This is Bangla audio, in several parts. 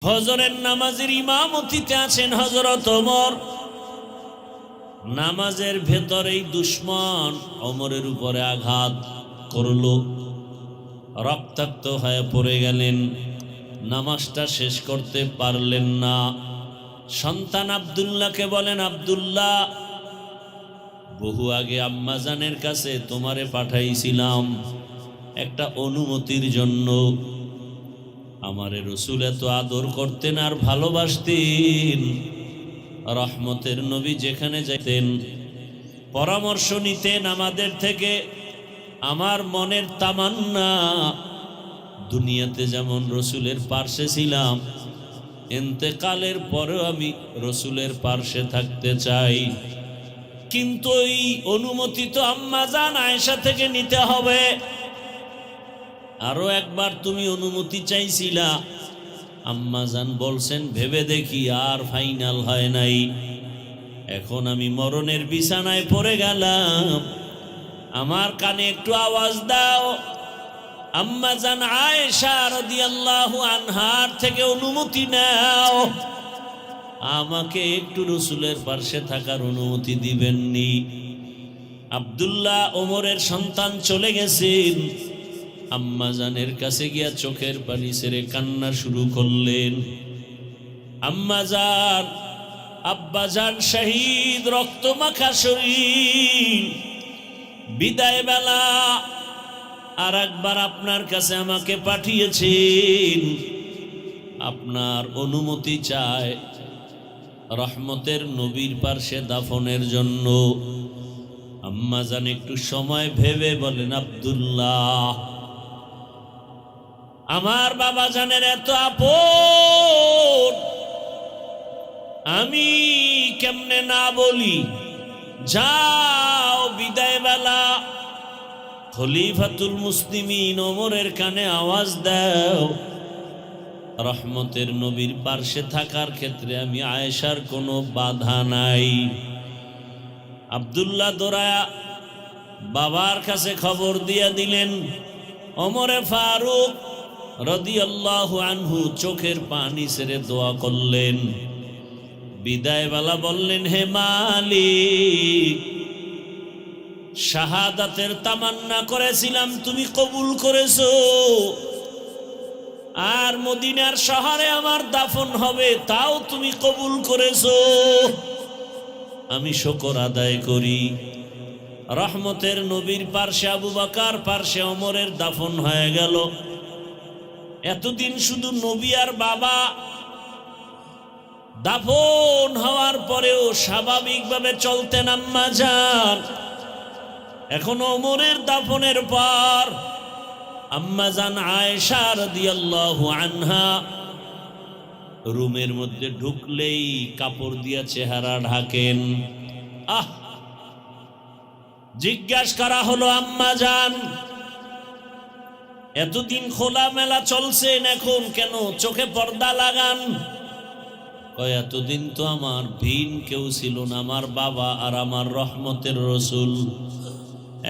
ফজরের নামাজের ইমামতিতে আছেন হযরত ওমর। নামাজের ভেতরেই দুশমন ওমরের উপরে আঘাত করলো, রক্তাক্ত হয়ে পড়ে গেলেন, নামাজটা শেষ করতে পারলেন না। সন্তান আব্দুল্লাহকে বলেন, আব্দুল্লাহ, বহু আগে আম্মাজানের কাছে তোমারে পাঠাইছিলাম একটা অনুমতির জন্য। আমারে রসুল এত আদর করতেন আর ভালোবাসতেন। রহমতের নবী যেখানে যাইতেন পরামর্শ নিতেন আমাদের থেকে। আমার মনের তামান্না, দুনিয়াতে যেমন রসুলের পার্শ্বে ছিলাম, ইন্তেকালের পরেও আমি রসুলের পার্শ্বে থাকতে চাই। কিন্তু এই অনুমতি তো আম্মাজান আয়েশা থেকে নিতে হবে। আরো একবার তুমি অনুমতি চাইছিলা, আম্মাজান বলছেন ভেবে দেখি, আর ফাইনাল হয় নাই। এখন আমি মরণের বিছানায় পড়ে গেলাম, আমার কানে একটু আওয়াজ দাও। আম্মাজান আয়েশা রাদিয়াল্লাহু আনহার থেকে অনুমতি নাও, আমাকে একটু রসুলের পার্শ্বে থাকার অনুমতি দিবেননি। আব্দুল্লাহ ওমরের সন্তান চলে গেছেন, আম্মাজানের কাছে গিয়া চোখের পানি ছেড়ে কান্না শুরু করলেন। আম্মাজান, আব্বাজান শহীদ, রক্তমাখা শরীর, বিদায় বেলা আর একবার আপনার কাছে আমাকে পাঠিয়েছেন, আপনার অনুমতি চায় রহমতের নবীর পার্শ্বে দাফনের জন্য। আম্মাজান একটু সময় ভেবে বলেন, আব্দুল্লাহ, আমার বাবা জানের এত আপন, আমি কেমনে না বলি? যাও, বিদায় বেলা খলিফাতুল মুসলিমিন ওমরের কানে আওয়াজ দাও, রহমতের নবীর পার্শ্বে থাকার ক্ষেত্রে আমি আয়েশার কোনো বাধা নাই। আব্দুল্লাহ দৌড়ায়া বাবার কাছে খবর দিয়া দিলেন। ওমরে ফারুক রাদিয়াল্লাহু আনহু চোখের পানি ছেড়ে দোয়া করলেন। বিদায়বেলা বললেন, হে মালিক, শাহাদাতের তামান্না করেছিলাম, তুমি কবুল করেছো, আর মদিনার শহরে আমার দাফন হবে, তাও তুমি কবুল করেছো। আমি শুকর আদায় করি। রহমতের নবীর পার্শ্বে আবু বকর, পার্শ্বে ওমরের দাফন হয়ে গেল। এতদিন শুধু নবী আর বাবা, দাফন হওয়ার পরেও স্বাভাবিকভাবে চলতেন আম্মাজান। এখন ওমরের দাফনের পর আম্মাজান আয়েশা রাদিয়াল্লাহু আনহা রুমের মধ্যে ঢুকলেই কাপড় দিয়া চেহারা ঢাকেন। জিজ্ঞাসা করা হলো, আম্মাজান, এতদিন খোলা মেলা চলছেন, এখন কেন চোখে পর্দা লাগান? কয়, এতদিন তো আমার ভিন কেউ ছিল না, আমার বাবা আর আমার রহমতের রসুল।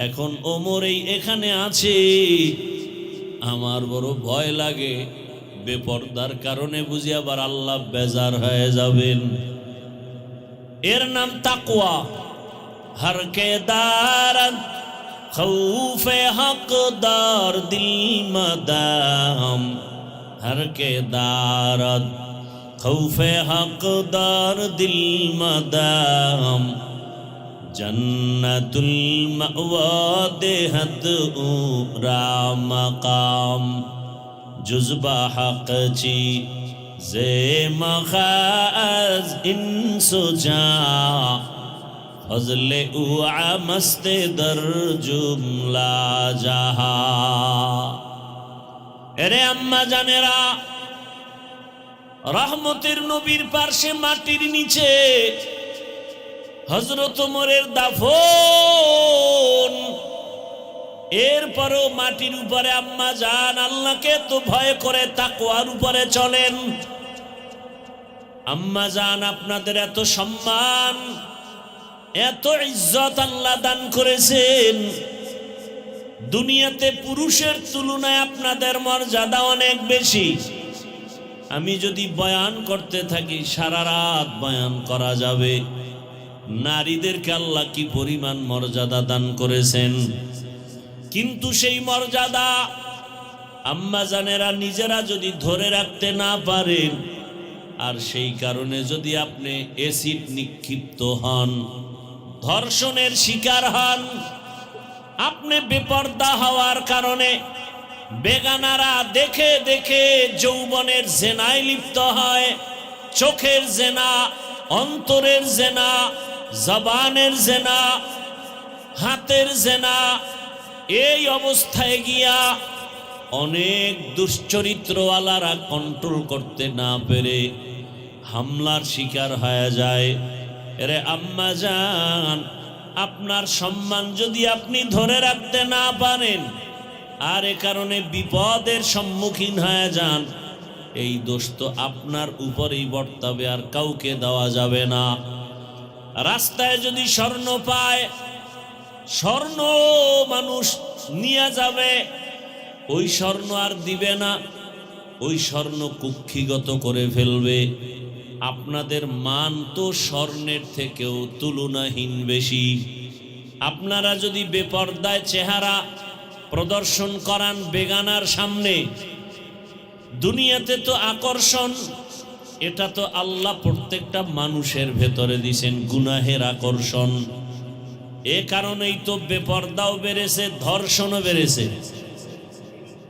এখন ওমর এখানে আছে, আমার বড় ভয় লাগে, বেপর্দার কারণে বুঝি আবার আল্লাহ বেজার হয়ে যাবেন। এর নাম তাকওয়া। হর কে দারদ খৌফে হকদার দিল মদাম, হর কে দারদ খৌফে হকদার দিল মদাম, জন্নতুল মাওয়া দেহত উরা মকাম, জুজবা হক চি জে মখাজ ইনসুজা, ফজলে উআ মস্তে দর জুমলা জাহা। এরে আম্মা জানেরা, রহমতের নবীর পার্শ্বে মাটির নিচে হযরত ওমরের দাফন, এরপরও মাটির উপরে আম্মাজান আল্লাহকে তো ভয় করে তাকওয়ার উপরে চলেন। আম্মাজান, আপনাদের এত সম্মান, এত ইজ্জত আল্লাহ দান করেছেন, দুনিয়াতে পুরুষের তুলনায় আপনাদের মর্যাদা অনেক বেশি। আমি যদি বয়ান করতে থাকি সারা রাত বয়ান করা যাবে। নারীদেরকে আল্লাহ কি পরিমাণ মর্যাদা দান করেছেন, কিন্তু সেই মর্যাদা আম্মাজানেরা নিজেরা যদি ধরে রাখতে না পারেন, আর সেই কারণে যদি আপনি অ্যাসিড নিক্ষিপ্ত হন, ধর্ষণের শিকার হন, আপনি বেপর্দা হওয়ার কারণে বেগানারা দেখে দেখে যৌবনের জেনায় লিপ্ত হয়, চোখের জেনা, অন্তরের জেনা, জবানের জেনা, হাতের জেনা, এই অবস্থায় গিয়া অনেক দুশ্চরিত্রওয়ালারা কন্ট্রোল করতে না পেরে হামলার শিকার হয়ে যায়। এরে আম্মা জান, আপনার সম্মান যদি আপনি ধরে রাখতে না পারেন আর এ কারণে বিপদের সম্মুখীন হয়ে যান, এই দোষ তো আপনার উপরেই বর্তাবে, আর কাউকে দেওয়া যাবে না। রাস্তায় যদি স্বর্ণ পায়, স্বর্ণ মানুষ নিয়ে যাবে, ওই স্বর্ণ আর দিবে না, ওই স্বর্ণ কুক্ষিগত করে ফেলবে। আপনাদের মান তো স্বর্ণের থেকেও তুলনাহীন বেশি। আপনারা যদি বেপর্দায় চেহারা প্রদর্শন করান বেগানার সামনে, দুনিয়াতে তো আকর্ষণ, এটা তো আল্লাহ প্রত্যেকটা মানুষের ভেতরে দিয়েছেন গুনাহের আকর্ষণ। এ কারণেই তো বেপর্দাও বেড়েছে, ধর্ষণও বেড়েছে।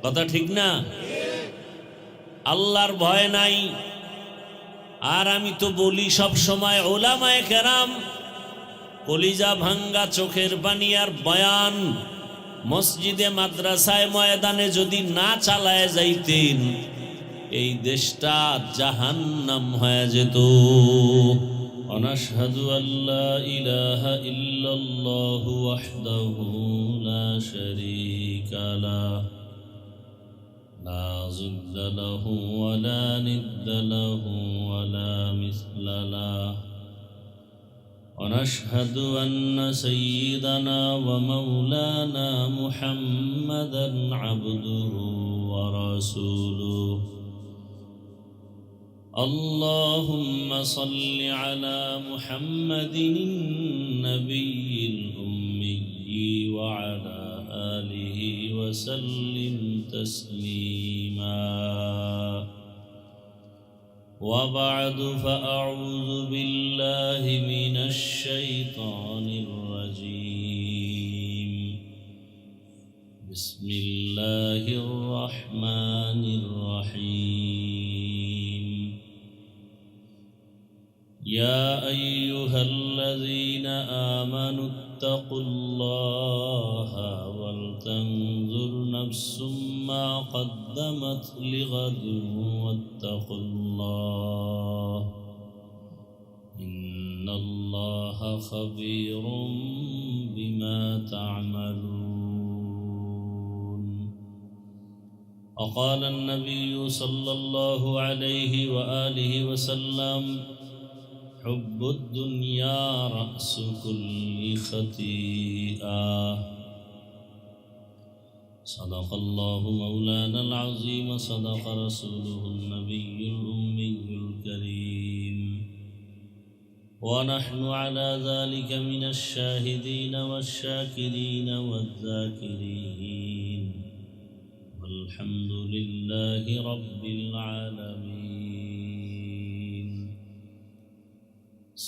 কথা ঠিক না? আল্লাহর ভয় নাই। আর আমি তো বলি সব সময়, ওলামায়ে কেরাম কলিজা ভাঙ্গা চোখের পানি আর বয়ান মসজিদে, মাদ্রাসায়, ময়দানে যদি না চালায় যাইতেন, এই দেশটা জাহান্নাম হয়ে যেত। অনাশহাদু আল্লা ইলাহা ইল্লাল্লাহু ওয়াহদাহু লা শারীকা লাহু লা যিল্লা লাহু ওয়া লা নিদ্দা লাহু ওয়া লা মিসলা লাহু। ونشهد أن سيدنا ومولانا محمدا عبده ورسوله. اللهم صل على محمد النبي الأمي وعلى آله وسلم تسليما. وبعد، فأعوذ بالله من الشيطان الرجيم. بسم الله الرحمن الرحيم. يا أيها الذين آمنوا اتقوا الله ولتنظر نفس ما قدمت لغد واتقوا الله إن الله خبير بما تعملون. وقال النبي صلى الله عليه وآله وسلم: حب الدنيا رأس كل خطيئة. صدق الله مولانا العظيم، صدق رسوله النبي الأمي الكريم، ونحن على ذلك من الشاهدين والشاكرين والذاكرين، والحمد لله رب العالمين.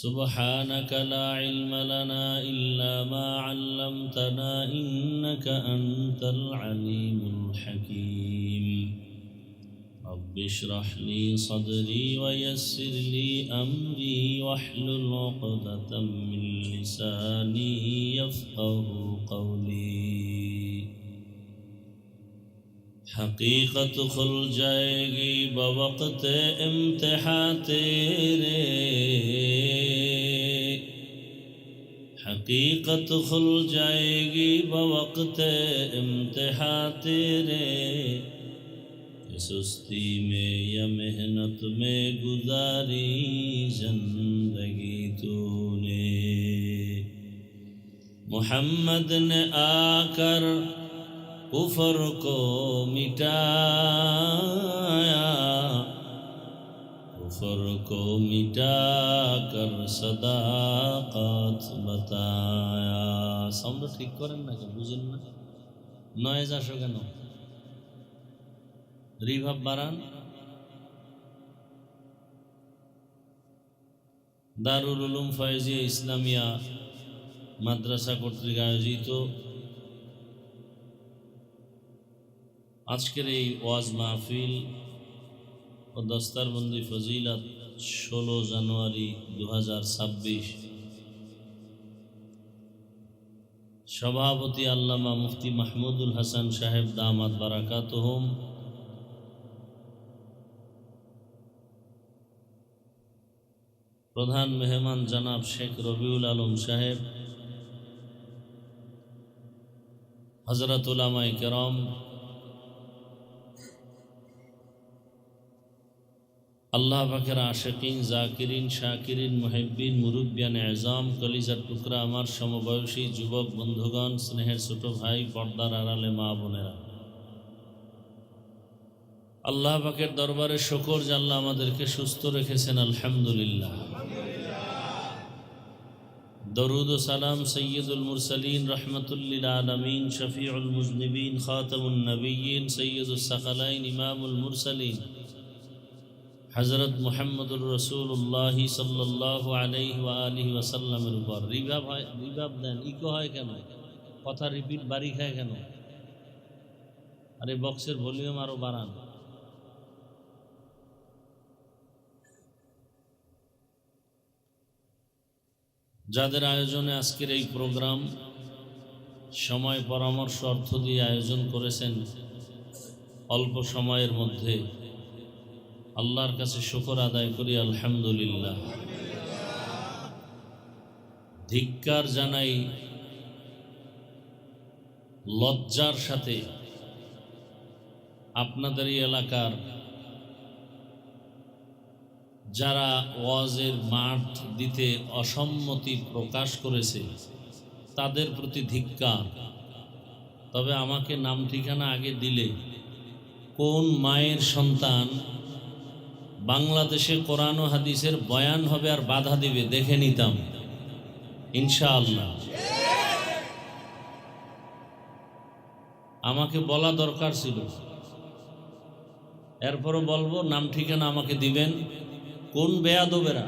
سبحانك لا علم لنا إلا ما علمتنا إنك أنت العليم الحكيم. رب اشرح لي صدري ويسر لي أمري واحلل عقدة من لساني يفقه قولي. حقیقت کھل جائے گی بوقت امتحان تیرے، حقیقت کھل جائے گی بوقت امتحان تیرے. سستی میں یا محنت میں گزاری زندگی تو نے. محمد نے آ کر کفر کو مٹایا، कुफर को मिटा कर सदाकत बताया। साउंड ठीक करें ना, बुझेन ना, नয়েজ আসো কেন? রিভাব বাড়ান। দারুল উলুম ফয়েজিয়া ইসলামিয়া মাদ্রাসা কর্তৃক আয়োজিত আজকের এই ওয়াজ মাহফিল ও দস্তারবন্দি ফজিলাত 16 জানুয়ারি 2026, সভাপতি আল্লামা মুফতি মাহমুদুল হাসান সাহেব দামাত বারাকাতুহুম, প্রধান মেহমান জনাব শেখ রবিউল আলম সাহেব, হযরত উলামায়ে কেরাম, আল্লাহ পাকের আশিকিন, জাকিরিন, শাকিরিন, মুহিব্বিন, মুরব্বিয়ান এজাম, কলিজার টুকরা আমার সমবয়সী যুবক বন্ধুগণ, স্নেহের ছোট ভাই, পর্দার আড়ালে মা বোনেরা, আল্লাহ পাকের দরবারে শুকর যে আল্লাহ আমাদেরকে সুস্থ রেখেছেন, আলহামদুলিল্লাহ। দরুদ ও সালাম সৈয়দুল মুরসালিন রহমাতুল লিল আলামিন, শফিউল মুজনিবিন, খাতামুন নবিয়্যিন, সৈয়দুস সাকালাইন, ইমামুল মুরসালিন হযরত মুহাম্মদুর রাসূলুল্লাহ সাল্লাল্লাহু আলাইহি ওয়া আলিহি ওয়াসাল্লামের উপর। রিভাব দেন, ইকো হয় কেন? কথা রিপিট বাড়ি খায় কেন? আরে বক্সের ভলিউম আরো বাড়ান। যাদের আয়োজনে আজকের এই প্রোগ্রাম সময় পরামর্শ অর্থ দিয়ে আয়োজন করেছেন, অল্প সময়ের মধ্যে আল্লাহর কাছে শুকর আদায় করি, আলহামদুলিল্লাহ। ধিক্কার জানাই লজ্জার সাথে আপনাদের এই এলাকার যারা ওয়াজের মাঠ দিতে অসম্মতি প্রকাশ করেছে তাদের প্রতি ধিক্কার। তবে আমাকে নাম ঠিকানা আগে দিলে কোন মায়ের সন্তান বাংলাদেশে কোরআন ও হাদিসের বয়ান হবে আর বাধা দিবে দেখে নিতাম ইনশাআল্লাহ। আমাকে বলা দরকার ছিল, এরপরও বলবো, নাম ঠিকানা আমাকে দিবেন। কোন বেয়াদবেরা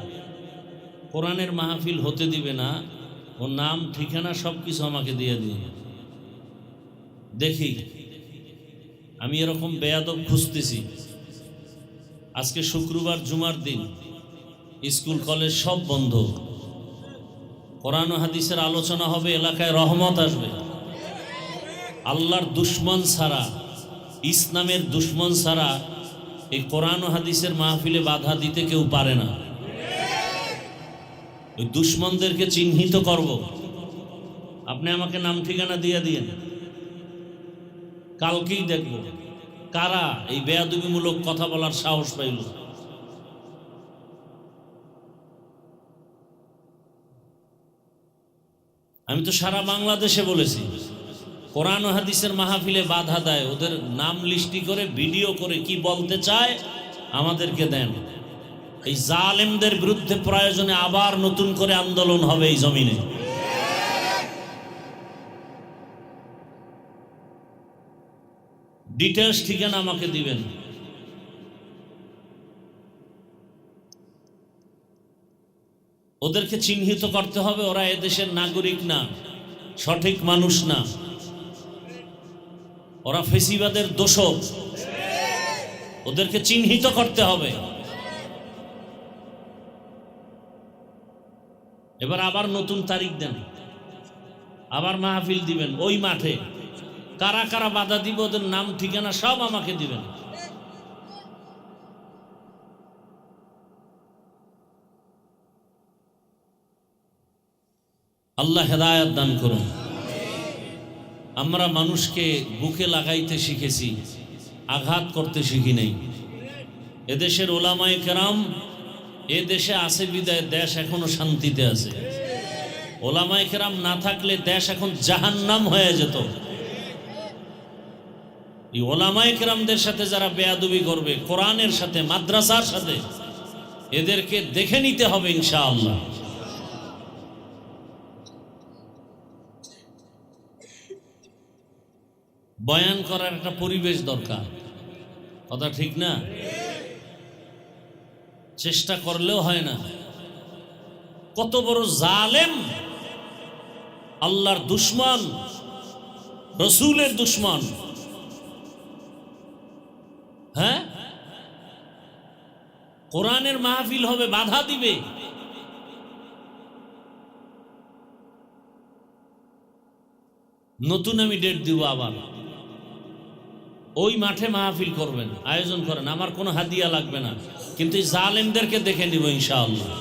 কোরআনের মাহফিল হতে দিবে না, ও নাম ঠিকানা সব কিছু আমাকে দিয়ে দিন, দেখি আমি এরকম বেয়াদব খুঁজতেছি। আজকে শুক্রবার, জুমার দিন, স্কুল কলেজ সব বন্ধ, কোরআন ও হাদিসের আলোচনা হবে, এলাকায় রহমত আসবে। আল্লাহর দুশ্মন ছাড়া, ইসলামের দুশ্মন ছাড়া এই কোরআন ও হাদিসের মাহফিলে বাধা দিতে কেউ পারে না। ওই দুশ্মনদেরকে চিহ্নিত করব। আপনি আমাকে নাম ঠিকানা দিয়ে দিয়েন, কালকেই দেখব কারা এই বেয়াদবিমূলক কথা বলার সাহস পাইল। আমি তো সারা বাংলাদেশে বলেছি, কোরআন ও হাদিসের মাহফিলে বাধা দেয় ওদের নাম লিস্টি করে ভিডিও করে কি বলতে চায় আমাদেরকে দেন। এই জালেমদের বিরুদ্ধে প্রয়োজনে আবার নতুন করে আন্দোলন হবে এই জমিনে। ডিটেলস ঠিকানা আমাকে দিবেন। ওদেরকে চিহ্নিত করতে হবে, ওরা এদেশের নাগরিক না, সঠিক মানুষ না, ওরা ফেসিবাদের দোষক। ওদেরকে চিহ্নিত করতে হবে। এবার আবার নতুন তারিখ দেন, আবার মাহফিল দিবেন ওই মাঠে। কারা কারা বাধা দিব ওদের নাম ঠিকানা সব আমাকে দিবেন। আল্লাহ হেদায়েত দান করুন। আমরা মানুষকে বুকে লাগাইতে শিখেছি, আঘাত করতে শিখি নাই। এদেশের ওলামায়ে কেরাম এ দেশে আছে বিদায় দেশ এখনো শান্তিতে আছে। ওলামায়ে কেরাম না থাকলে দেশ এখন জাহান্নাম হয়ে যেত। এই ওলামায়ে কেরামদের সাথে যারা বেয়াদবি করবে, কোরআনের সাথে, মাদ্রাসার সাথে, এদেরকে দেখে নিতে হবে ইনশাআল্লাহ। বয়ান করার একটা পরিবেশ দরকার, কথা ঠিক না? চেষ্টা করলেও হয় না। কত বড় জালেম, আল্লাহর দুশ্মন, রসুলের দুশ্মন। হ্যাঁ, কোরআনের মাহফিল হবে, বাধা দিবে। নতুন আমি ডেট দিব, আবার ওই মাঠে মাহফিল করবেন, আয়োজন করেন, আমার কোনো হাদিয়া লাগবে না, কিন্তু এই জালেমদেরকে দেখে নিব ইনশাআল্লাহ।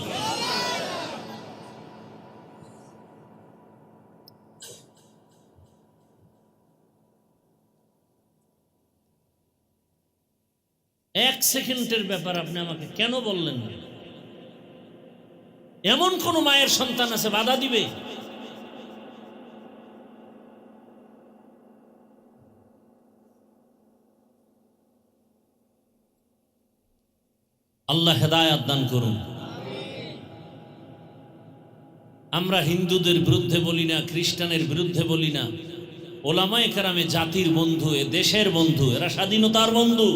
এক সেকেন্ডের ব্যাপার আপনি আমাকে কেন বললেন না? এমন কোন মায়ের সন্তান আছে বাধা দিবে? আল্লাহ হেদায়াত দান করুন। আমরা হিন্দুদের বিরুদ্ধে বলি না, খ্রিস্টানের বিরুদ্ধে বলি না। ওলামায়ে কেরামে জাতির বন্ধু, এ দেশের বন্ধু, এরা স্বাধীনতার বন্ধু।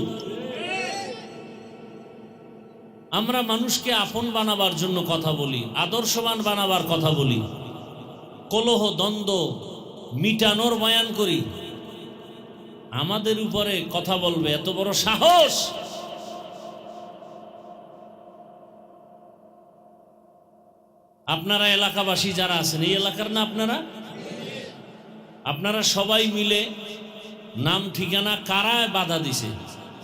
আমরা মানুষকে আপন বানাবার জন্য কথা বলি, আদর্শবান বানাবার কথা বলি, কলহ দ্বন্দ্ব মিটানোর বয়ান করি। আমাদের উপরে কথা বলবে এত বড় সাহস! আপনারা এলাকাবাসী যারা আছেন, এই এলাকার না আপনারা সবাই মিলে নাম ঠিকানা কারায় বাধা দিছে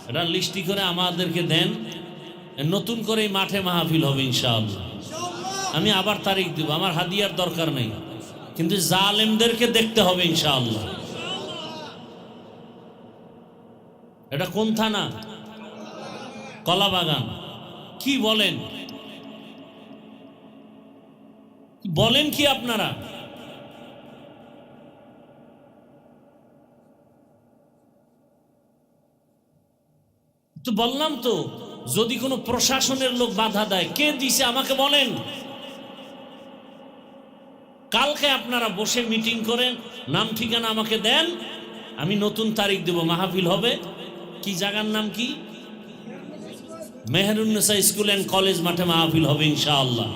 এটা লিস্টি করে আমাদেরকে দেন। নতুন করে মাঠে মাহফিল হবে ইনশাআল্লাহ। আমি আবার তারিখ দিব, আমার হাদিয়ার দরকার নেই, কিন্তু জালেমদেরকে দেখতে হবে ইনশাআল্লাহ। এটা কোন থানা? কলাবাগান। কি বলেন কি আপনারা? তো বললাম তো, যদি কোনো প্রশাসনের লোক বাধা দেয়, কে দিছে আমাকে বলেন। কালকে আপনারা বসে মিটিং করেন, নাম ঠিকানা আমাকে দেন, আমি নতুন তারিখ দেব, মাহফিল হবে। কি জায়গার নাম কি? মেহেরুন্নেসা স্কুল অ্যান্ড কলেজ মাঠে মাহফিল হবে ইনশাআল্লাহ।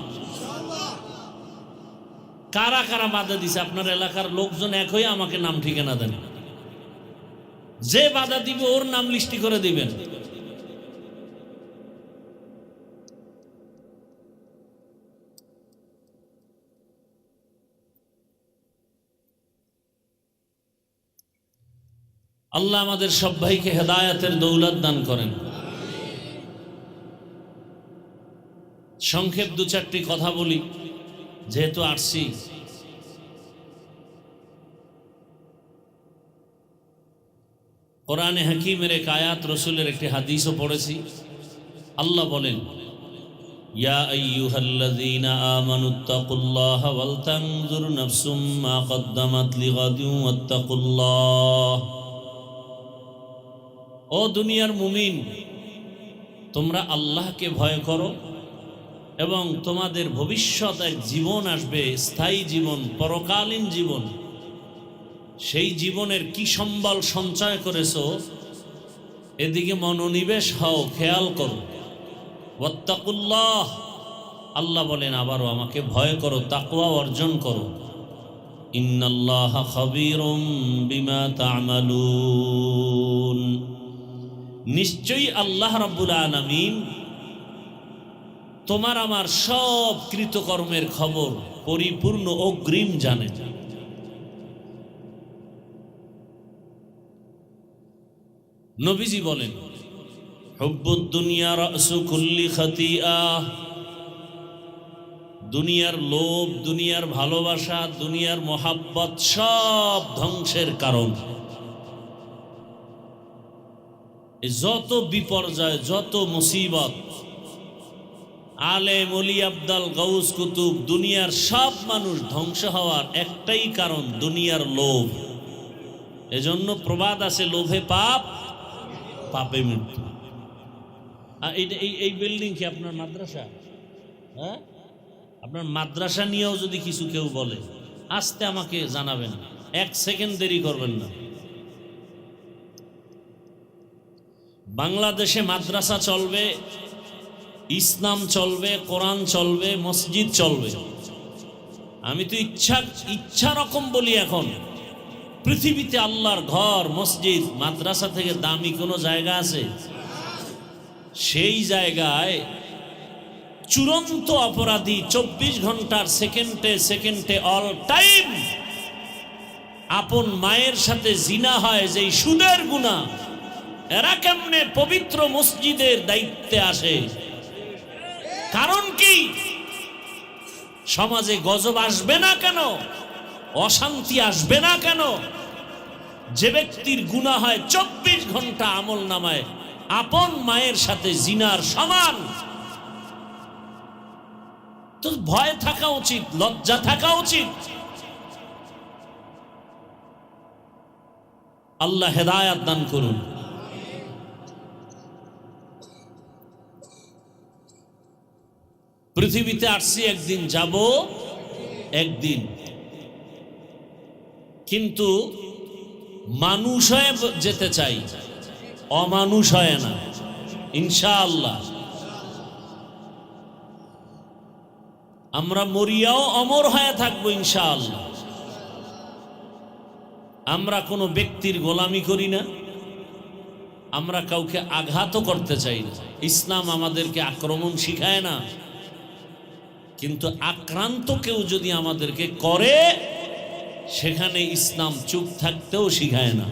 কারা কারা বাধা দিছে আপনার এলাকার লোকজন এক হয়ে আমাকে নাম ঠিকানা দেন। যে বাধা দিবে ওর নাম লিস্টি করে দিবেন। আল্লাহ আমাদের সব ভাইকে হেদায়াতের দৌলত দান করেন। সংক্ষেপ দু চারটি কথা বলি, যেহেতু আসছি। কোরআনে হাকিমের এক আয়াত, রসুলের একটি হাদিসও পড়েছি। আল্লাহ বলেন, ইয়া আইয়ুহাল্লাযীনা আমানুত্তাকুল্লাহা ওয়াল তানজুর নাফসুম মা কদ্দামাত লিগাদিন ওয়াত্তাকুল্লাহ। ও দুনিয়ার মুমিন, তোমরা আল্লাহকে ভয় করো এবং তোমাদের ভবিষ্যৎ এক জীবন আসবে, স্থায়ী জীবন, পরকালীন জীবন। সেই জীবনের কি সম্বল সঞ্চয় করেছো, এদিকে মনোনিবেশ হও, খেয়াল করো। ওয়াত্তাকুল্লাহ, আল্লাহ বলেন আবারও আমাকে ভয় করো, তাকওয়া অর্জন করো। ইন্নাল্লাহা খাবীরুম বিমা তা'মালুন, নিশ্চয়ই আল্লাহ রাব্বুল আলামিন তোমার আমার সব কৃতকর্মের খবর পরিপূর্ণ অগ্রিম জানেন। নবীজি বলেন, হুব্বুদ দুনিয়া রাসু কুল্লি খাতিআহ, দুনিয়ার লোভ, দুনিয়ার ভালোবাসা, দুনিয়ার মোহাব্বত সব ধ্বংসের কারণ। যত বিপর্যয়, যত মুসিবত, আলেম, ওলি, আবদাল, গাউস, কুতুব, দুনিয়ার সব মানুষ ধ্বংস হওয়ার একটাই কারণ, দুনিয়ার লোভ। এজন্য প্রবাদ আছে, লোভে পাপ, পাপে মৃত্যু। এই বিল্ডিং কি আপনার মাদ্রাসা? হ্যাঁ, আপনার মাদ্রাসা নিয়েও যদি কিছু কেউ বলে আস্তে আমাকে জানাবেন, 1 সেকেন্ড দেরি করবেন না। বাংলাদেশে মাদ্রাসা চলবে, ইসলাম চলবে, কোরআন চলবে, মসজিদ চলবে। আমি তো ইচ্ছা রকম বলি, এখন পৃথিবীতে আল্লাহর ঘর, মসজিদ, মাদ্রাসা থেকে দামি কোনো জায়গা আছে? সেই জায়গায় চূড়ান্ত অপরাধী 24 ঘন্টার সেকেন্ডে সেকেন্ডে অল টাইম আপন মায়ের সাথে জিনা হয়, যেই সুদের গুনাহ, এরা কেমনে পবিত্র মসজিদের দায়িত্বে আসে? কারণ কি? সমাজে গজব আসবে না কেন? অশান্তি আসবে না কেন? যে ব্যক্তির গুনাহ হয় 24 ঘন্টা আমল নামায় আপন মায়ের সাথে জিনার সমান, তো ভয় থাকা উচিত, লজ্জা থাকা উচিত। আল্লাহ হেদায়াত দান করুন। পৃথিবীতে আসছি একদিন, যাব একদিন, কিন্তু মানুষ হয়ে যেতে চাই, অমানুষ হয় না ইনশাআল্লাহ। আমরা মরিয়াও অমর হয়ে থাকবো ইনশাআল্লাহ। আমরা কোনো ব্যক্তির গোলামি করি না, আমরা কাউকে আঘাতও করতে চাই না। ইসলাম আমাদেরকে আক্রমণ শিখায় না, কিন্তু আক্রান্ত কেউ যদি আমাদেরকে করে, সেখানে ইসলাম চুপ থাকতেও শিখায় না।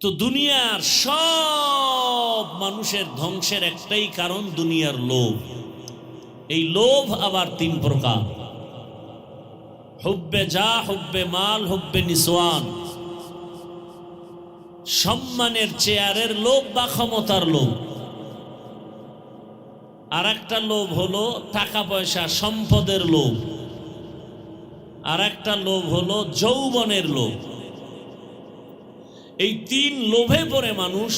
তো দুনিয়ার সব মানুষের ধ্বংসের একটাই কারণ, দুনিয়ার লোভ। এই লোভ আবার 3 প্রকার: হুব্বে যা, হুব্বে মাল, হুব্বে নিসওয়ান। সম্মানের চেয়ারের লোভ বা ক্ষমতার লোভ। আর একটা লোভ হলো টাকা পয়সা সম্পদের লোভ। আর একটা লোভ হলো যৌবনের লোভ। এই 3 লোভে পড়ে মানুষ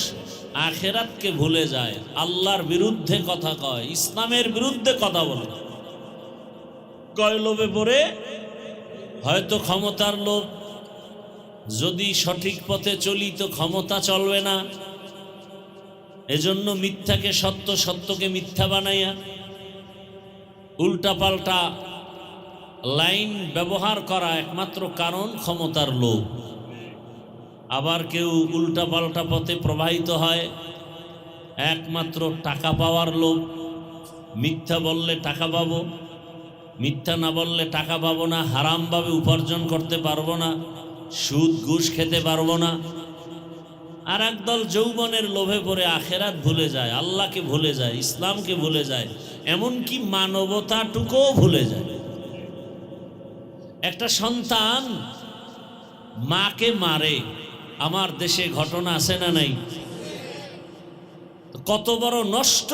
আখিরাতকে ভুলে যায়, আল্লাহর বিরুদ্ধে কথা কয়, ইসলামের বিরুদ্ধে কথা বলে। কয় লোভে পড়ে? হয়তো ক্ষমতার লোভ, যদি সঠিক পথে চলি তো ক্ষমতা চলবে না, এজন্য মিথ্যাকে সত্য, সত্যকে মিথ্যা বানাইয়া উল্টাপাল্টা লাইন ব্যবহার করা একমাত্র কারণ ক্ষমতার লোভ। আবার কেউ উল্টাপাল্টা পথে প্রবাহিত হয় একমাত্র টাকা পাওয়ার লোভ। মিথ্যা বললে টাকা পাবো, মিথ্যা না বললে টাকা পাবো না, হারামভাবে উপার্জন করতে পারবো না, সুদ ঘুষ খেতে পারবো না। আর একদল যৌবনের লোভে পড়ে আখেরাত ভুলে যায়, আল্লাহকে ভুলে যায়, ইসলামকে ভুলে যায়, এমনকি মানবতাটুকুও ভুলে যায়। একটা সন্তান মাকে মারে, আমার দেশে ঘটনা আছে না নাই? কত বড় নষ্ট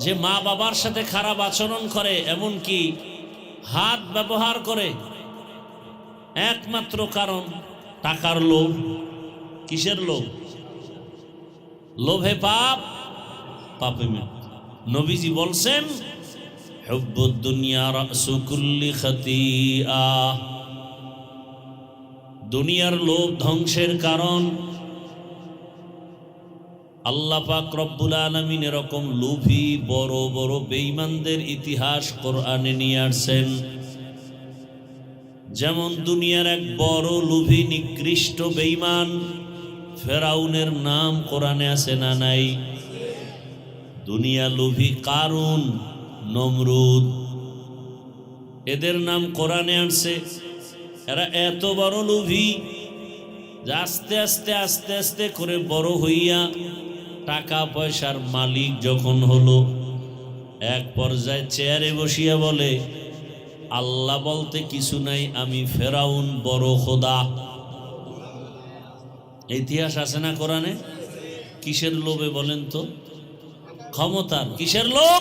যে মা বাবার সাথে খারাপ আচরণ করে, এমনকি হাত ব্যবহার করে, একমাত্র কারণ টাকার লোভ। কিসের লোভ? লোভে পাপ, পাপে মৃত্যু। নবীজি বলছেন, হুব্বুদ দুনিয়া রাসু কুল্লি খাতিআহ। দুনিয়ার লোভ ধ্বংসের কারণ। আল্লাহ পাক রব্বুল আলামিন এরকম লোভী বড় বড় বেঈমানদের ইতিহাস কোরআনে নিয়ে আসছেন। যেমন দুনিয়ার এক বড় লোভী নিকৃষ্ট বেঈমান ফেরাউনের নাম কোরআনে আছে না নাই? দুনিয়া লোভী কারুন, নমরুদ, এদের নাম কোরআনে আসছে। এরা এত বড় লোভী যে আস্তে আস্তে আস্তে আস্তে করে বড় হইয়া টাকা পয়সার মালিক যখন হলো, এক পর্যায়ে চেয়ারে বসিয়া বলে, আল্লাহ বলতে কিছু নাই, আমি ফেরাউন বড় খোদা। ইতিহাস আছে না কোরআনে? কিসের লোভে বলেন তো? ক্ষমতার। কিসের লোভ?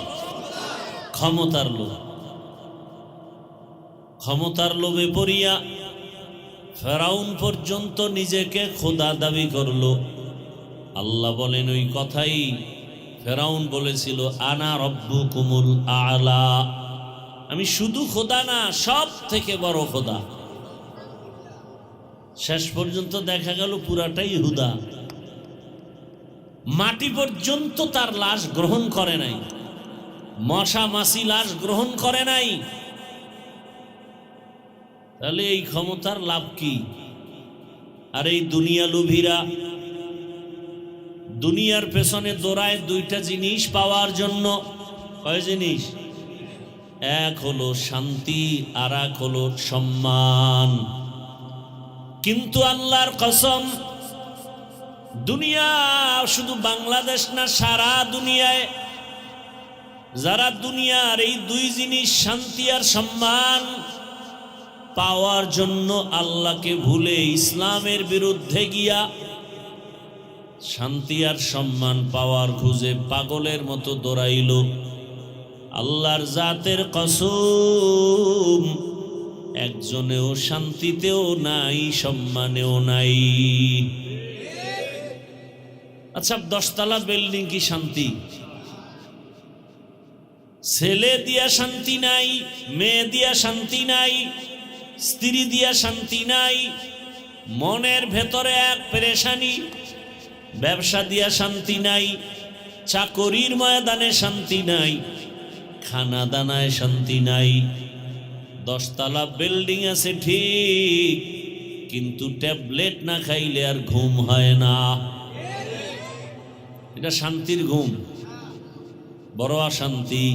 ক্ষমতার লোভ। ক্ষমতার লোভে পড়িয়া ফেরাউন পর্যন্ত নিজেকে খোদা দাবি করলো। আল্লাহ বলেন ওই কথাই ফেরাউন বলেছিল, আনা রব্বুকুমুল আলা, আমি শুধু খোদা না, সব থেকে বড় খোদা। শেষ পর্যন্ত দেখা গেল পুরাটাই হুদা। মাটি পর্যন্ত তার লাশ গ্রহণ করে নাই, মশা মাছি লাশ গ্রহণ করে নাই। তাহলে এই ক্ষমতার লাভ কি? আর এই দুনিয়া লোভীরা দুনিয়ার পেছনে দৌড়ায় দুইটা জিনিস পাওয়ার জন্য। কয় জিনিস? এক হলো শান্তি, আর এক হলো সম্মান। কিন্তু আল্লাহর কসম, দুনিয়া শুধু বাংলাদেশ না, সারা দুনিয়ায় যারা দুনিয়ার এই দুই জিনিস শান্তি আর সম্মান পাওয়ার জন্য আল্লাহকে ভুলে ইসলামের বিরুদ্ধে গিয়া শান্তি আর সম্মান পাওয়ার খুঁজে পাগলের মতো দৌড়াইল, আল্লাহর জাতের কসম একজনেও শান্তিতেও নাই, সম্মানেও নাই। আচ্ছা, 10 তলা বিল্ডিং কি শান্তি? ছেলে দিয়া শান্তি নাই, মেয়ে দিয়া শান্তি নাই, স্ত্রী দিয়া শান্তি নাই, মনের ভেতরে এক পেরেশানি। ব্যবসা দিয়া শান্তি নাই, চাকরির ময়দানে শান্তি নাই, খানা দানায় শান্তি নাই। 10 তলা বিল্ডিং আছে ঠিক, কিন্তু ট্যাবলেট না খাইলে আর ঘুম হয় না। এটা শান্তির ঘুম? বড় অশান্তি।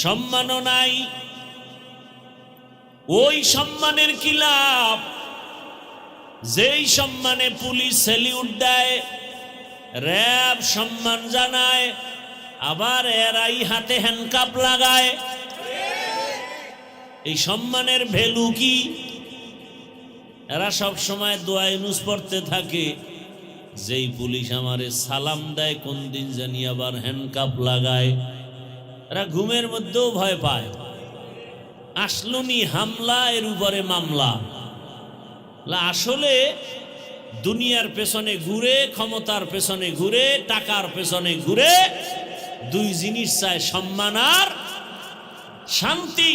সম্মানও নাই। ওই সম্মানের কি লাভ যেই সম্মানে পুলিশ স্যালিউট দেয়, র‍্যাব সম্মান জানায়, আবার এরাই হাতে হ্যান্ডকাপ লাগায়? এই সম্মানের ভ্যালু কি? এরা সব সময় দোয়া ইউনুস পড়তে থাকে, যেই পুলিশ আমারে সালাম দেয় কোন দিন জানি আবার হ্যান্ডকাপ লাগায়। এরা ঘুমের মধ্যেও ভয় পায়, আসলুনি হামলা, এর উপরে মামলা। আসলে দুনিয়ার পেছনে ঘুরে, ক্ষমতার পেছনে ঘুরে, টাকার পেছনে ঘুরে, দুই জিনিস চায়, সম্মান আর শান্তি।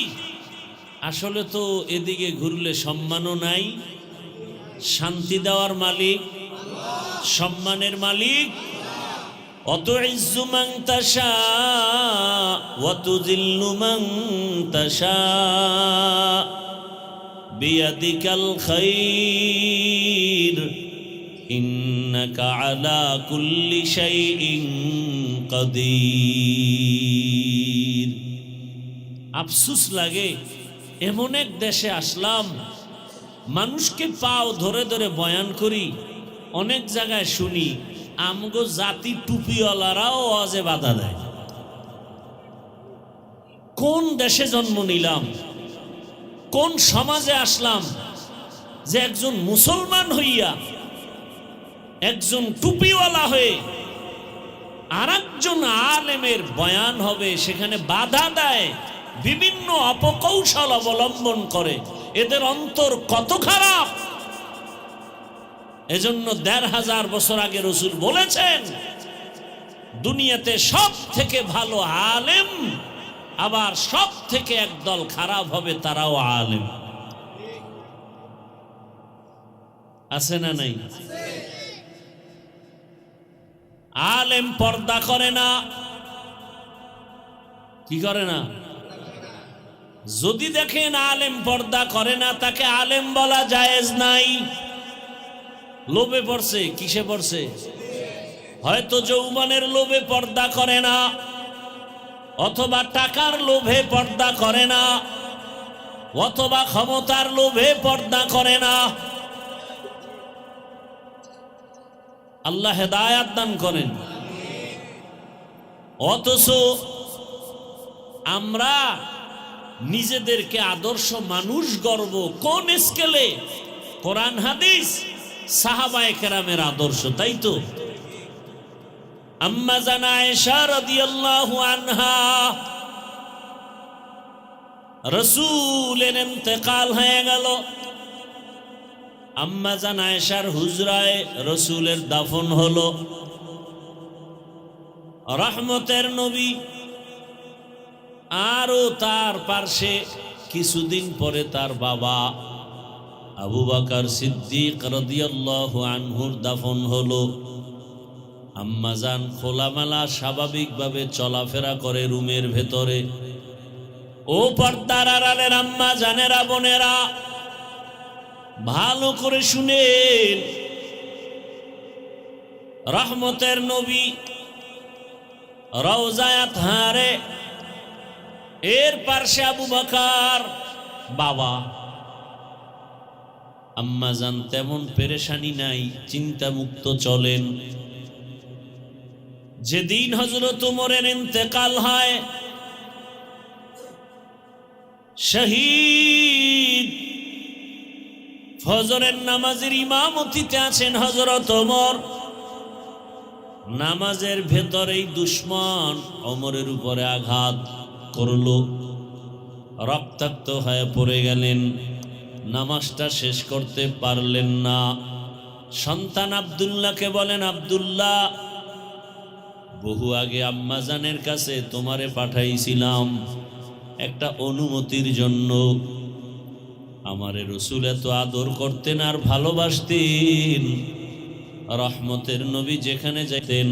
আসলে তো এদিকে ঘুরলে সম্মানও নাই, শান্তি দেওয়ার মালিক, সম্মানের মালিক। অতুইজ্জু মান তাশা ওয়া তুযিল্লু মান তাশা বিয়াদিকাল খায়র ইন্নাকা আলা কুল্লি শাইইন কাদির। আফসোস লাগে, এমন এক দেশে আসলাম, মানুষকে পাও ধরে ধরে বয়ান করি, অনেক জায়গায় শুনি আমগো জাতি টুপিওয়ালারাও ওয়াজে বাধা দেয়। কোন দেশে জন্ম নিলাম, কোন সমাজে আসলাম যে একজন মুসলমান হইয়া, একজন টুপিওয়ালা হয়ে আরেকজন আলেমের বয়ান হবে, সেখানে বাধা দেয়, বিভিন্ন অপকৌশল অবলম্বন করে। এদের অন্তর কত খারাপ! এজন্য ১৫০০ বছর আগে রাসূল বলেছেন, দুনিয়াতে সব থেকে ভালো আলেম, আবার সব থেকে একদল খারাপ হবে, তারাও আলেম। আছে না নাই? আলেম পর্দা করে না। কি করে না? যদি দেখেন আলেম পর্দা করে না, তাকে আলেম বলা জায়েজ নাই। লোভে পড়ছে। কিসে পড়ছে? হয়তো যৌবনের লোভে পর্দা করে না, অথবা টাকার লোভে পর্দা করে না, অথবা ক্ষমতার লোভে পর্দা করে না। আল্লাহ হেদায়াত দান করেন। অথচ আমরা নিজেদেরকে আদর্শ মানুষ গর্ব কোন স্কেলে? কোরআন হাদিস, সাহাবায়ে কেরামের আদর্শ, তাই তো? আম্মা জান আয়েশা রাদিয়াল্লাহু আনহা, রাসূলের ইন্তেকাল হয়ে গেল, আম্মা জান আয়েশার হুজরায় রসুলের দাফন হলো। রহমতের নবী আরো তার পার্শ্বে কিছুদিন পরে তার বাবা আবু বকর সিদ্দিক রাদিয়াল্লাহু আনহুর দাফন হলো। আম্মা জান খোলামেলা স্বাভাবিকভাবে চলাফেরা করে রুমের ভেতরে। ও পর্দার আড়ালের আম্মা জানেরা, বোনেরা, ভালো করে শুনেন। রহমতের নবী রওজায়ে তাহারে, এর পার্শ্বে আবু বকর বাবা। আম্মা জান তেমন পেরেশানি নাই, চিন্তা মুক্ত চলেন। যেদিন হযরত ওমরের ইন্তেকাল হয়, শহীদ ফজরের নামাজের ইমামতিতে আছেন হযরত ওমর। নামাজের ভেতরেই দুশমন ওমরের উপরে আঘাত করলো, রক্তাক্ত হয়ে পড়ে গেলেন। নামাজটা শেষ করতে পারলেন না। সন্তান আব্দুল্লাহকে বলেন, আব্দুল্লাহ, বহু আগে আম্মাজানের কাছে তোমারে পাঠাইছিলাম একটা অনুমতির জন্য। আমারে রসুল এত আদর করতেন আর ভালোবাসতেন। রহমতের নবী যেখানে যাইতেন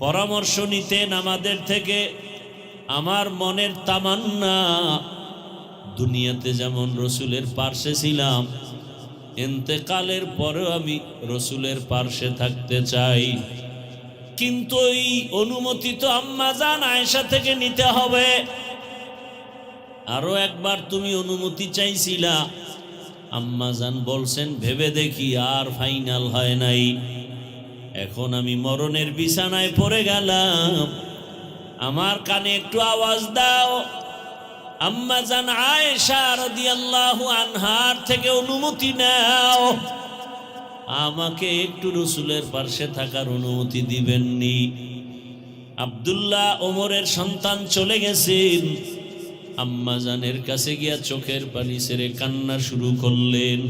পরামর্শ নিতেন আমাদের থেকে। আমার মনের তামান্না, দুনিয়াতে যেমন রসুলের পার্শ্বে ছিলাম, ইন্তেকালের পরেও আমি রসুলের পার্শ্বে থাকতে চাই। কিন্তু এই অনুমতি তো আম্মা জান আয়েশা থেকে নিতে হবে। আরো একবার তুমি অনুমতি চাইছিলা, আম্মা জান বলছেন ভেবে দেখি, আর ফাইনাল হয় নাই। এখন আমি মরণের বিছানায় পড়ে গেলাম, আমার কানে একটু আওয়াজ দাও। আম্মা জান আয়েশা রাদিয়াল্লাহু আনহার থেকে অনুমতি নাও, আমাকে একটু রসুলের পার্শ্বে থাকার অনুমতি দিবেননি। আব্দুল্লাহ ওমরের সন্তান চলে গেছেন। আম্মা জানের কাছে গিয়া চোখের পানি ছেড়ে কান্না শুরু করলেন।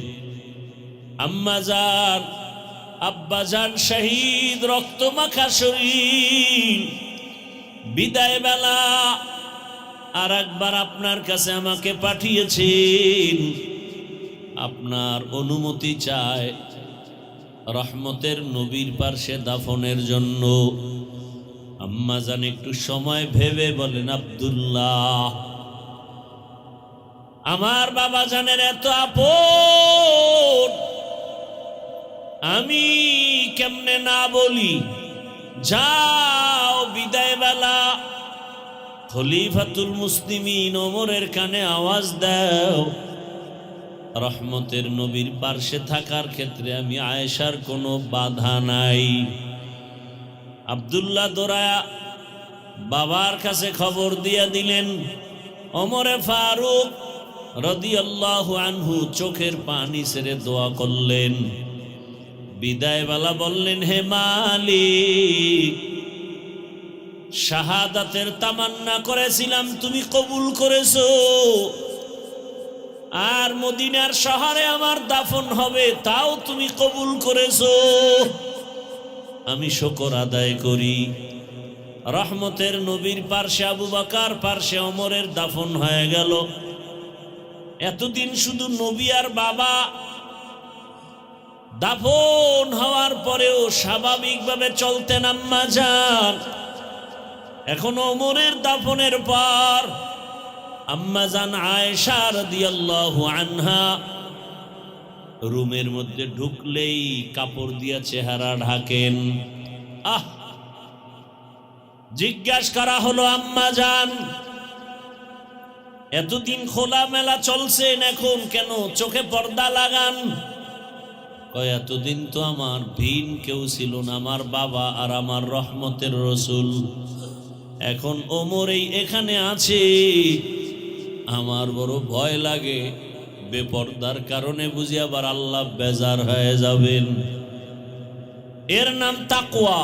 আম্মা জান, আব্বা জান শহীদ, রক্তমাখা শরীর, বিদায় বেলা আর একবার আপনার কাছে আমাকে পাঠিয়েছেন। আপনার অনুমতি চায় রহমতের নবীর পার্শ্বে দাফনের জন্য। আম্মা জান একটু সময় ভেবে বলেন, আব্দুল্লাহ, আমার বাবা জানের এত আপন, আমি কেমনে না বলি? যাও, বিদায় বেলা খলিফাতুল মুসলিমিন ওমরের কানে আওয়াজ দাও, রহমতের নবীর পার্শ্বে থাকার ক্ষেত্রে আমি আয়েশার কোনো বাধা নাই। আব্দুল্লাহ দৌড়ায়া বাবার কাছে খবর দিয়া দিলেন। ওমরে ফারুক রাদিয়াল্লাহু আনহু চোখের পানি ছেড়ে দোয়া করলেন। বিদায়বেলা বললেন, হে মালিক, শাহাদাতের তামান্না করেছিলাম, তুমি কবুল করেছো। আর মদিনার শহরে আমার দাফন হবে, তাও তুমি কবুল করেছো। আমি শুকর আদায় করি। রহমতের নবীর পার্শ্বে আবু বকর, পার্শ্বে ওমরের দাফন হয়ে গেল। এতদিন শুধু নবী আর বাবা। দাফন হওয়ার পরেও স্বাভাবিকভাবে চলতেন আম্মা জান। এখন ওমরের দাফনের পর আম্মা জান আয়েশা রাদিয়াল্লাহু আনহা রুমের মধ্যে ঢুকলেই কাপড় দিয়া চেহারা ঢাকেন। জিজ্ঞাসা করা হলো, আম্মা জান, এতদিন খোলা মেলা চলছেন, এখন কেন চোখে পর্দা লাগান? এতদিন তো আমার ভিন কেউ ছিল না, আমার বাবা আর আমার রহমতের রসুল। এখন ওমর এখানে আছে, আমার বড় ভয় লাগে, বেপর্দার কারণে বুঝি আবার আল্লাহ বেজার হয়ে যাবেন। এর নাম তাকওয়া।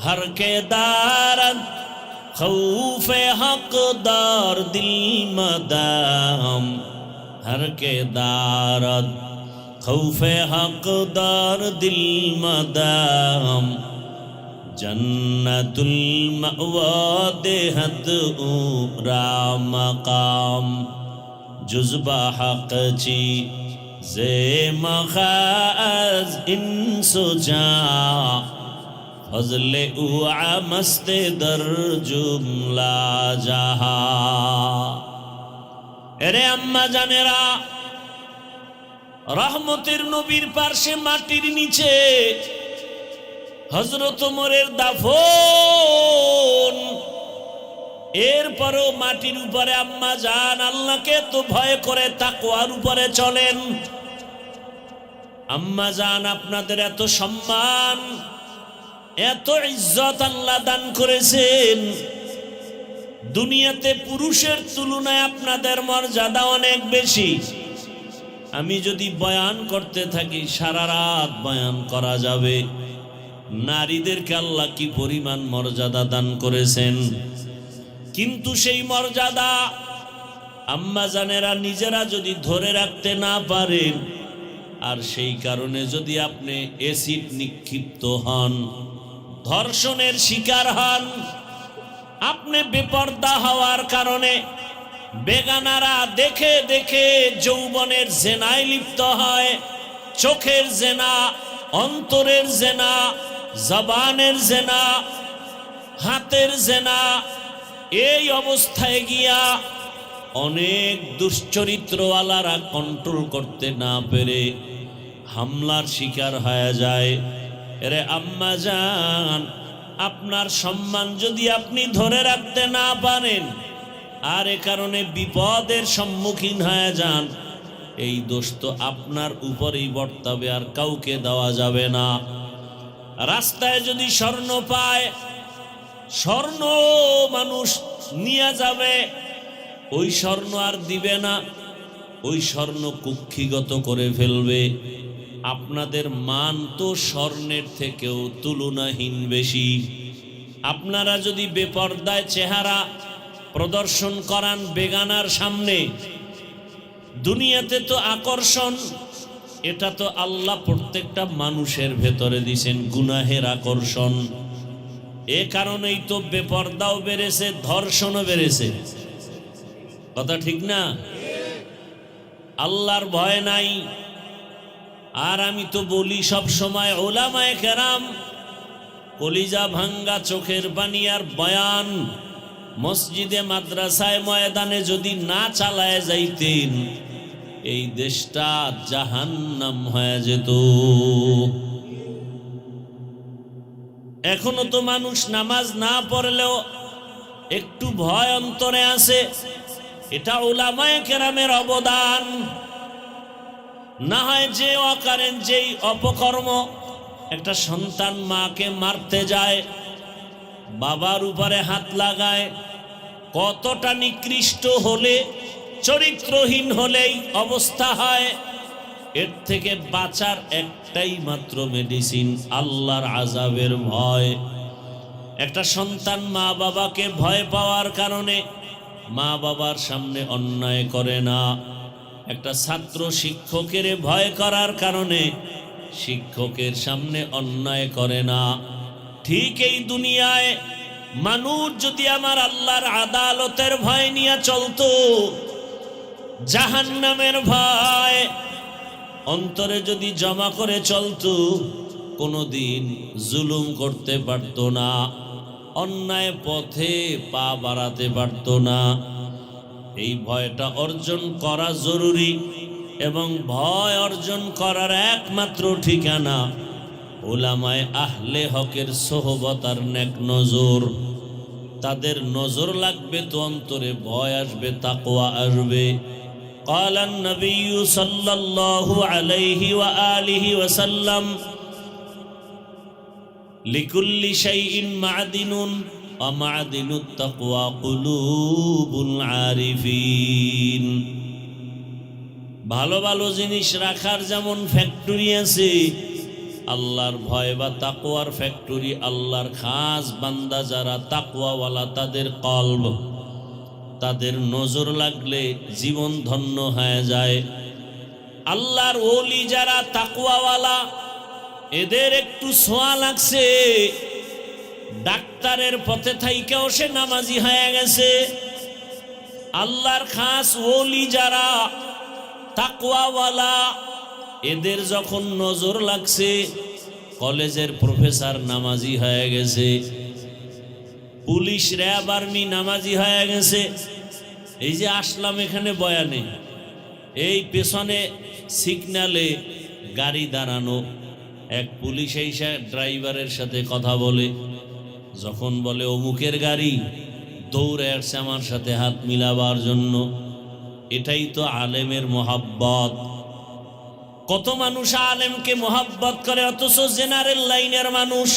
হর কে দারদ খৌফে হকদার দিল মদাম, হর কে দারদ खौफे हकदार दिल मदाम जन्नतुल मअवा देहत ऊरा मकाम जुज़बा हक ची जे मखाज इंसो जा फजले उआ मस्ते दर जुमला जहा। एरे अम्मा जानेरा रहमतेर नबीर पार्श्वे माटिर नीचे हजरत उमरेर दाफन, एरपरो माटिर उपरे अम्मा जान आल्लाहके तो भय करे ताकवार उपरे चलेन। अम्मा जान आपनादेर एत सम्मान एत इज्जत आल्लाह दान करेছেন, दुनियाते पुरुषेर तुलनाय आपनादेर मर्यादा अनेक बेशी। आमी यदि बयान करते थाकी सारा रात बयान करा जाबे नारीदेरके आल्लाह की परिमाण मर्यादा दान करेছেন, किन्तु सेई मर्यादा आम्मा जानेरा निजेरा यदि धरे राखते ना पारेन और सेई कारणे यदि आपनि एसिड निक्षिप्त हन, धर्षणेर शिकार हन, आपनि बेपर्दा हওয়ার कारणे बेगानारा देखे देखे যৌবনের জেনায় লিপ্ত হয়, চোখের জেনা, অন্তরের জেনা, জবানের জেনা, হাতের জেনা, এই অবস্থায় গিয়া অনেক দুশ্চরিত্রওয়ালারা কন্ট্রোল করতে না পেরে হামলার শিকার হয়ে যায়। এরে আম্মা জান, আপনার সম্মান যদি আপনি ধরে রাখতে না পারেন আর এ কারণে বিপদের সম্মুখীন হয়ে যান, এই দোষ তো আপনার উপরেই বর্তাবে, আর কাউকে দেওয়া যাবে না। রাস্তায় যদি স্বর্ণ পায়, স্বর্ণ মানুষ নিয়ে যাবে, ওই স্বর্ণ আর দিবে না, ওই স্বর্ণ কুক্ষিগত করে ফেলবে। আপনাদের মান তো স্বর্ণের থেকেও তুলনাহীন বেশি। আপনারা যদি বেপরদায় চেহারা প্রদর্শন করান বেগানার সামনে, দুনিয়াতে তো আকর্ষণ, এটা তো আল্লাহ প্রত্যেকটা মানুষের ভেতরে দিয়েছেন গুনাহের আকর্ষণ। এ কারণেই তো বেপরদাও বেড়েছে, ধর্ষণও বেড়েছে। কথা ঠিক না? আল্লাহর ভয় নাই। আর আমি তো বলি সব সময়, ওলামায়ে কেরাম কলিজা ভাঙ্গা চোখের পানি আর বয়ান মসজিদে মাদ্রাসায় ময়দানে যদি না চালায় যাইতেন, এই দেশটা জাহান্নাম হয়ে যেত। এখনো তো মানুষ নামাজ না পড়লেও একটু ভয় অন্তরে আছে, এটা উলামায়ে কেরামের অবদান। না হয় যে অকারেন যেই অপকর্ম, একটা সন্তান মাকে মারতে যায়, বাবার উপরে হাত লাগায়, কতটা নিকৃষ্ট হলে, চরিত্রহীন হলেই অবস্থা হয়। এর থেকে বাঁচার একটাই মাত্র মেডিসিন, আল্লাহর আযাবের ভয়। একটা সন্তান মা বাবাকে ভয় পাওয়ার কারণে মা বাবার সামনে অন্যায় করে না। একটা ছাত্র শিক্ষকের ভয় করার কারণে শিক্ষকের সামনে অন্যায় করে না। ঠিক এই দুনিয়ায় মানুষ যদি আমার আল্লাহর আদালতের ভয় নিয়ে চলতো, জাহান্নামের ভয় অন্তরে যদি জমা করে চলতো, কোনোদিন জুলুম করতে পারত না, অন্যায় পথে পা বাড়াতে পারত না। এই ভয়টা অর্জন করা জরুরি, এবং ভয় অর্জন করার একমাত্র ঠিকানা উলামায়ে আহলে হকের সোহবত আর নেক নজর। তাদের নজর লাগবে তো অন্তরে ভয় আসবে, তাকওয়া আসবে। قال النبي صلى الله عليه وآله وسلم لكل شيء معدن ومعدن التقوى قلوب العارفين। ভালো ভালো জিনিস রাখার যেমন ফ্যাক্টরি আছে, আল্লাহর ভয় বা তাকওয়ার ফ্যাক্টরি। আল্লাহর খাস বান্দা যারা তাকওয়াওয়ালা, তাদের কলব, তাদের নজর লাগলে জীবন ধন্য হয়ে যায়। আল্লাহর ওলি যারা তাকওয়াওয়ালা, এদের একটু ছোঁয়া লাগছে, ডাক্তারের পথে থাইকেও সে নামাজি হয়ে গেছে। আল্লাহর খাস ওলি যারা তাকওয়াওয়ালা, এদের যখন নজর লাগছে, কলেজের প্রফেসর নামাজি হয়ে গেছে, পুলিশ র্যাব আর্মি নামাজি হয়ে গেছে। এই যে আসলাম এখানে বয়ানে, এই পেছনে সিগন্যালে গাড়ি দাঁড়ানো, এক পুলিশ এসে ড্রাইভারের সাথে কথা বলে, যখন বলে অমুকের গাড়ি, দৌড়ে আসছে আমার সাথে হাত মিলাবার জন্য। এটাই তো আলেমের মোহাব্বত। কত মানুষ আলেমকে মোহাব্বত করে, অথচ জেনারেল লাইনের মানুষ,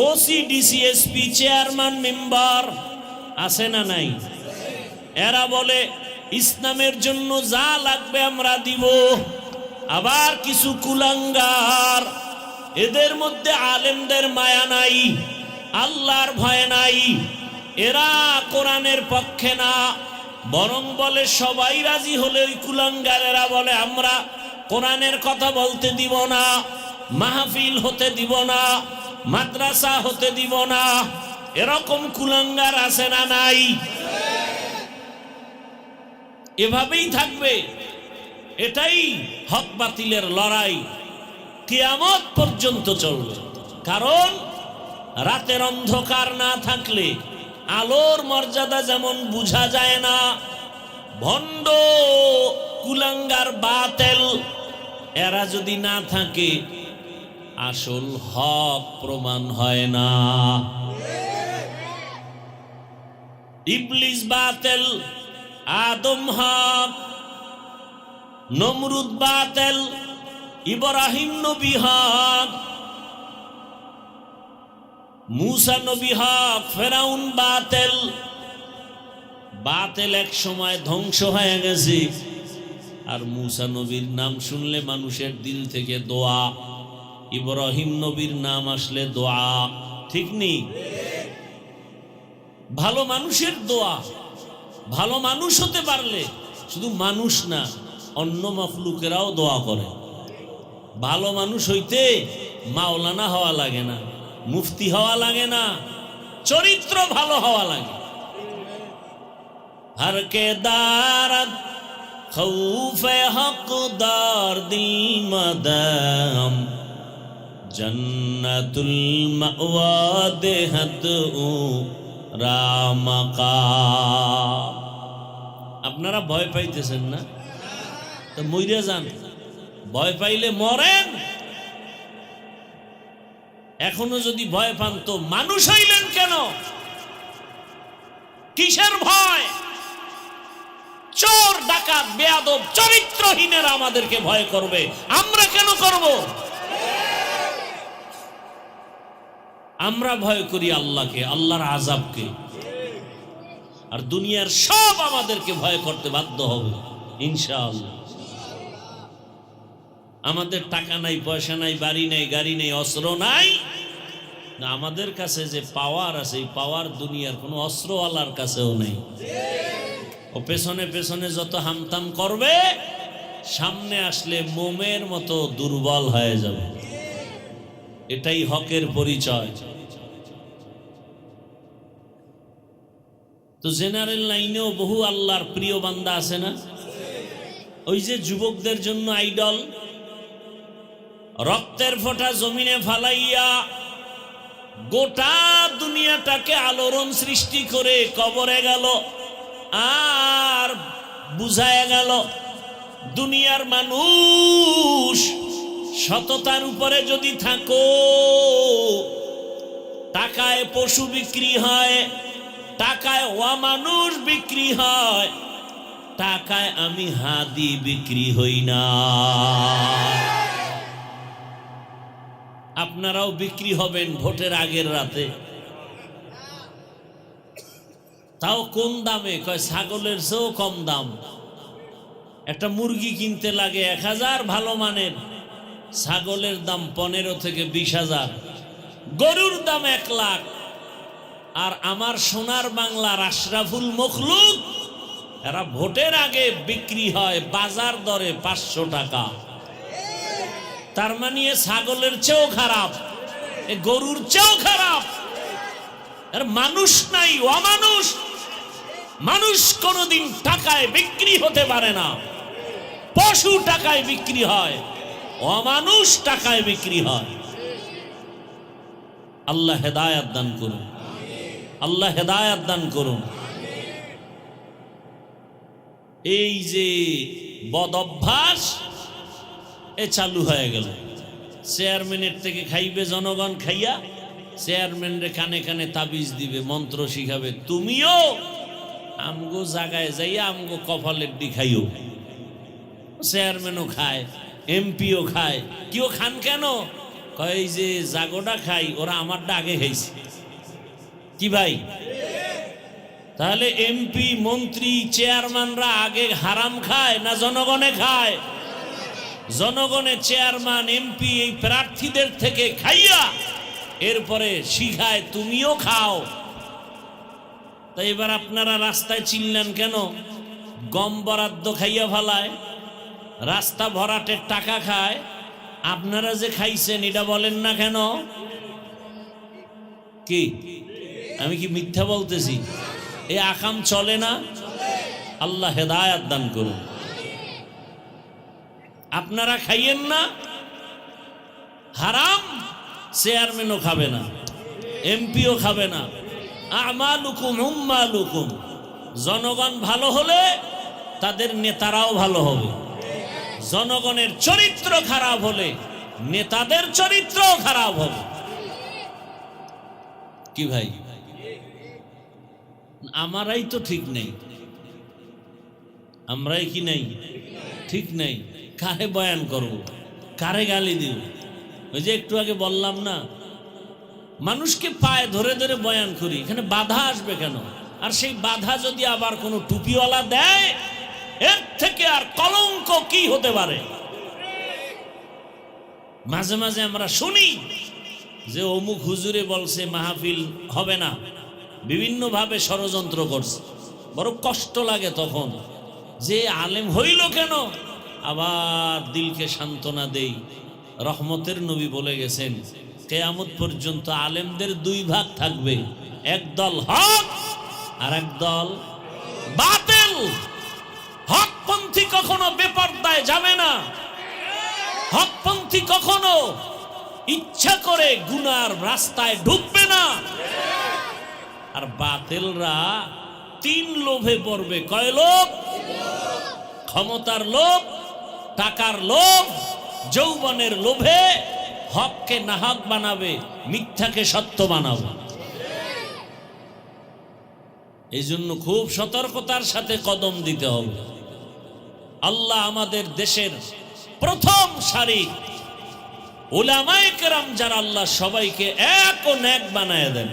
OC DC SP chairman member আছে না নাই, এরা বলে ইসলামের জন্য যা লাগবে আমরা দিব। আবার কিছু কুলাঙ্গার, এদের মধ্যে আলেমদের মায়া নাই, আল্লাহর ভয় নাই, এরা কোরআনের পক্ষে না, বরং বলে সবাই রাজি হলে ওই কুলাঙ্গারেরা বলে আমরা কোরআনের কথা বলতে দিব না, মাহফিল হতে দিব না, মাদ্রাসা হতে দিব না। এরকম কুলাঙ্গার আছে না নাই? এভাবেই থাকবে। এটাই হক বাতিলের লড়াই, কিয়ামত পর্যন্ত চলবে। কারণ রাতের অন্ধকার না থাকলে আলোর মর্যাদা যেমন বুঝা যায় না, ভণ্ড কুলাঙ্গার বাতেল এরা যদি না থাকে, আসল হক প্রমাণ হয় না। ইবলিস বাতেল, আদম হক, নমরুদ বাতেল, ইব্রাহিম নবী হক, মুসা নবী হক, ফেরাউন বাতেল। বাতেল এক সময় ধ্বংস হয়ে গেছে। আর মুসা নবীর নাম শুনলে মানুষের দিল থেকে দোয়া, ইব্রাহিম নবীর নাম আসলে দোয়া, ঠিক নেই? ভালো মানুষের দোয়া, ভালো মানুষ হতে পারলে শুধু মানুষ না, অন্য মখলুকেরাও দোয়া করে। ভালো মানুষ হইতে মাওলানা হওয়া লাগে না, মুফতি হওয়া লাগে না, চরিত্র ভালো হওয়া লাগে। हर के दारद खौफे हकदार दिल मदम जन्नतुल मअवा देहत रामका। আপনারা ভয় পাইতেছেন না তো মইরা যান, ভয় পাইলে মরেন। এখনো যদি ভয় পান তো মানুষ হইলেন কেন? কিসের ভয়? চোর ডাকাত বেয়াদব চরিত্রহীনেরা আমাদেরকে ভয় করবে, আমরা কেন করব? আমরা ভয় করি আল্লাহকে, আল্লাহর আযাবকে। আর দুনিয়ার সব আমাদেরকে ভয় করতে বাধ্য হবে ইনশাআল্লাহ। আমাদের টাকা নাই, পয়সা নাই, বাড়ি নাই, গাড়ি নেই, অস্ত্র নাই, না আমাদের কাছে যে পাওয়ার আছে, এই পাওয়ার দুনিয়ার কোনো অস্ত্রওয়ালার কাছেও নেই। ও পেছনে পেছনে যত হামতাম করবে, সামনে আসলে মোমের মতো দুর্বল হয়ে যাবে। এটাই হকের পরিচয়। তো জেনারেল লাইনেও বহু আল্লাহর প্রিয় বান্দা আছে না? ওই যে যুবকদের জন্য আইডল, রক্তের ফোঁটা জমিনে ফালাইয়া গোটা দুনিয়াটাকে আলোড়ন সৃষ্টি করে কবরে গেল। আর বুঝায় গেল দুনিয়ার মানুষ সততার উপরে যদি থাকো, টাকায় পশু বিক্রি হয়, টাকায় অমানুষ বিক্রি হয়, টাকায় আমি হাদি বিক্রি হই না। আপনারাও বিক্রি হবেন ভোটের আগের রাতে। তাও কোন দামে? কয় ছাগলের চেয়েও কম দাম। একটা মুরগি কিনতে লাগে 1000 ভালো মানের, ছাগলের দাম 15 থেকে 20,000, গরুর দাম 1 লাখ। আর আমার সোনার বাংলার আশরাফুল মখলুক এরা ভোটের আগে বিক্রি হয় বাজার দরে 500 টাকা। তার মানে ছাগলের চেয়েও খারাপ, গরুর চেয়েও খারাপ। আর মানুষ নাই, অমানুষ। মানুষ কোনোদিন টাকায় বিক্রি হতে পারে না। পশু টাকায় বিক্রি হয়, অমানুষ টাকায় বিক্রি হয়। আল্লাহ হেদায়েত দান করুন, আল্লাহ হেদায়েত দান করুন। এই যে বদ অভ্যাস এ চালু হয়ে গেল। চেয়ারম্যানের থেকে খাইবে জনগণ, খাইয়া চেয়ারম্যানরে কানে কানে তাবিজ দিবে, মন্ত্র শিখাবে। তুমিও আমগো জায়গায় যাইয়া আমগো কপালের ডি খাইও। চেয়ারম্যানও খায়, এমপিও খায়। কেউ খান কেন? কয় যে জাগোটা খাই, ওরা আমারটা আগে খাইছে। কি ভাই? তাহলে এমপি, মন্ত্রী, চেয়ারম্যানরা আগে হারাম খায় না জনগণে খায়? জনগণের চেয়ারম্যান, এমপি এই প্রার্থীদের থেকে খাইয়া এরপরে শিখায় তুমিও খাও। তাই এবার আপনারা রাস্তায় চিনলেন কেন? গম বরাদ্দ খাইয়া ফেলায়, রাস্তা ভরাটের টাকা খায়। আপনারা যে খাইছেন এটা বলেন না কেন? কি আমি কি মিথ্যা বলতেছি? এই আকাম চলে না? আল্লাহ হেদায়েত দান করুন। আপনারা খাইয়েন না হারাম, চেয়ারম্যানও খাবে না, এমপিও খাবে না। আমালুকুম উম্মালুকুম। জনগণ ভালো হলে তাদের নেতারাও ভালো হবে। জনগণের চরিত্র খারাপ হলে নেতাদের চরিত্রও খারাপ হবে। কি ভাই? আমারাই তো ঠিক নেই, আমরাই কি নেই? ঠিক নেই। কারে বয়ান করব, কারে গালি দিব? ওই যে একটু আগে বললাম না, মানুষকে পায়ে ধরে ধরে বয়ান করি, এখানে বাধা আসবে কেন? আর সেই বাধা যদি আবার কোনো টুপিওয়ালা দেয়, এর থেকে আর কলঙ্ক কি হতে পারে? মাঝে মাঝে আমরা শুনি যে অমুক হুজুরে বলছে মাহফিল হবে না, বিভিন্ন ভাবে ষড়যন্ত্র করছে। বড় কষ্ট লাগে তখন যে আলেম হইল কেন? আবার দিলকে সান্ত্বনা দেই। রহমতের নবী বলে গেছেন কিয়ামত পর্যন্ত আলেমদের দুই ভাগ থাকবে, একদল হক আর একদল বাতিল। হকপন্থী কখনো বেপরদায় যাবে না, হকপন্থী কখনো ইচ্ছা করে গুনার রাস্তায় ঢুকবে না। আর বাতিলরা তিন লোভে পড়বে। কয় লোভ? ক্ষমতার লোভ, টাকার লোভ, যৌবনের লোভে হককে নাহক বানাবে, মিথ্যাকে সত্য বানাবে। এই জন্য খুব সতর্কতার সাথে কদম দিতে হবে। আল্লাহ আমাদের দেশের প্রথম সারি উলামায়ে কেরাম যারা, আল্লাহ সবাইকে এক ও নেক বানায় দেন।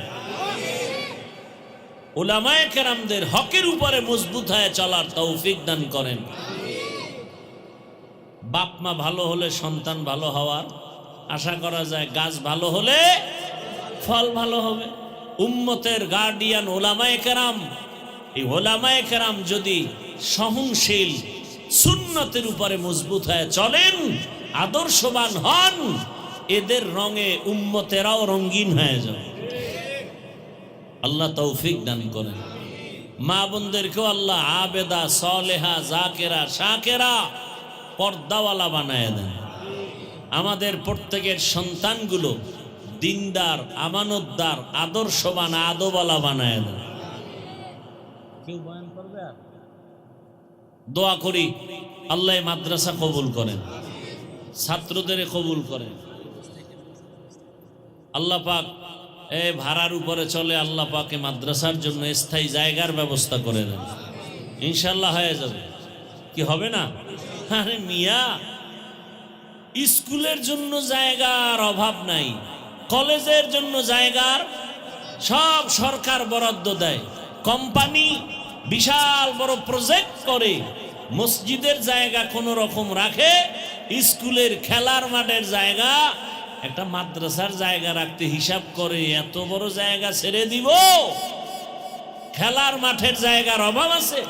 উলামায়ে কেরামদের হকের উপরে মজবুত হয়ে চলার তৌফিক দান করেন। বাপ মা ভালো হলে সন্তান ভালো হওয়ার আশা করা যায়, গাছ ভালো হলে ফল ভালো হবে। উম্মতের গার্ডিয়ান উলামায়ে কেরাম, এই উলামায়ে কেরাম যদি সহনশীল সুন্নতের উপরে মজবুত হয়ে চলেন, আদর্শবান হন, এদের রঙে উম্মতেরাও রঙিন হয়ে যাবে। আল্লাহ তৌফিক দান করেন। মা বোনদেরকেও আল্লাহ আবেদা, সলেহা, জাকেরা, শাকেরা, পর্দাওয়ালা বানায় দেন। আমাদের প্রত্যেকের সন্তানগুলো দিনদার, আমানতদার, আদর্শবান, আদবওয়ালা বানায় দেন। কেউ বয়ান করবে? আর দোয়া করি আল্লাহ মাদ্রাসা কবুল করেন, ছাত্রদের কবুল করেন। আল্লাহ পাক ভাড়ার উপরে চলে, আল্লাহ পাকে মাদ্রাসার জন্য স্থায়ী জায়গার ব্যবস্থা করে দেন। ইনশাল্লাহ হয়ে যাবে। কি হবে না? আরে মিয়া, স্কুলের জন্য জায়গার অভাব নাই, কলেজের জন্য জায়গার সব সরকার বরাদ্দ দেয়। কোম্পানি বিশাল বড় প্রজেক্ট করে মসজিদের জায়গা কোন রকম রাখে, স্কুলের খেলার মাঠের জায়গা, একটা মাদ্রাসার জায়গা রাখতে হিসাব করে এত বড় জায়গা ছেড়ে দিব? খেলার মাঠের জায়গার অভাব আছে?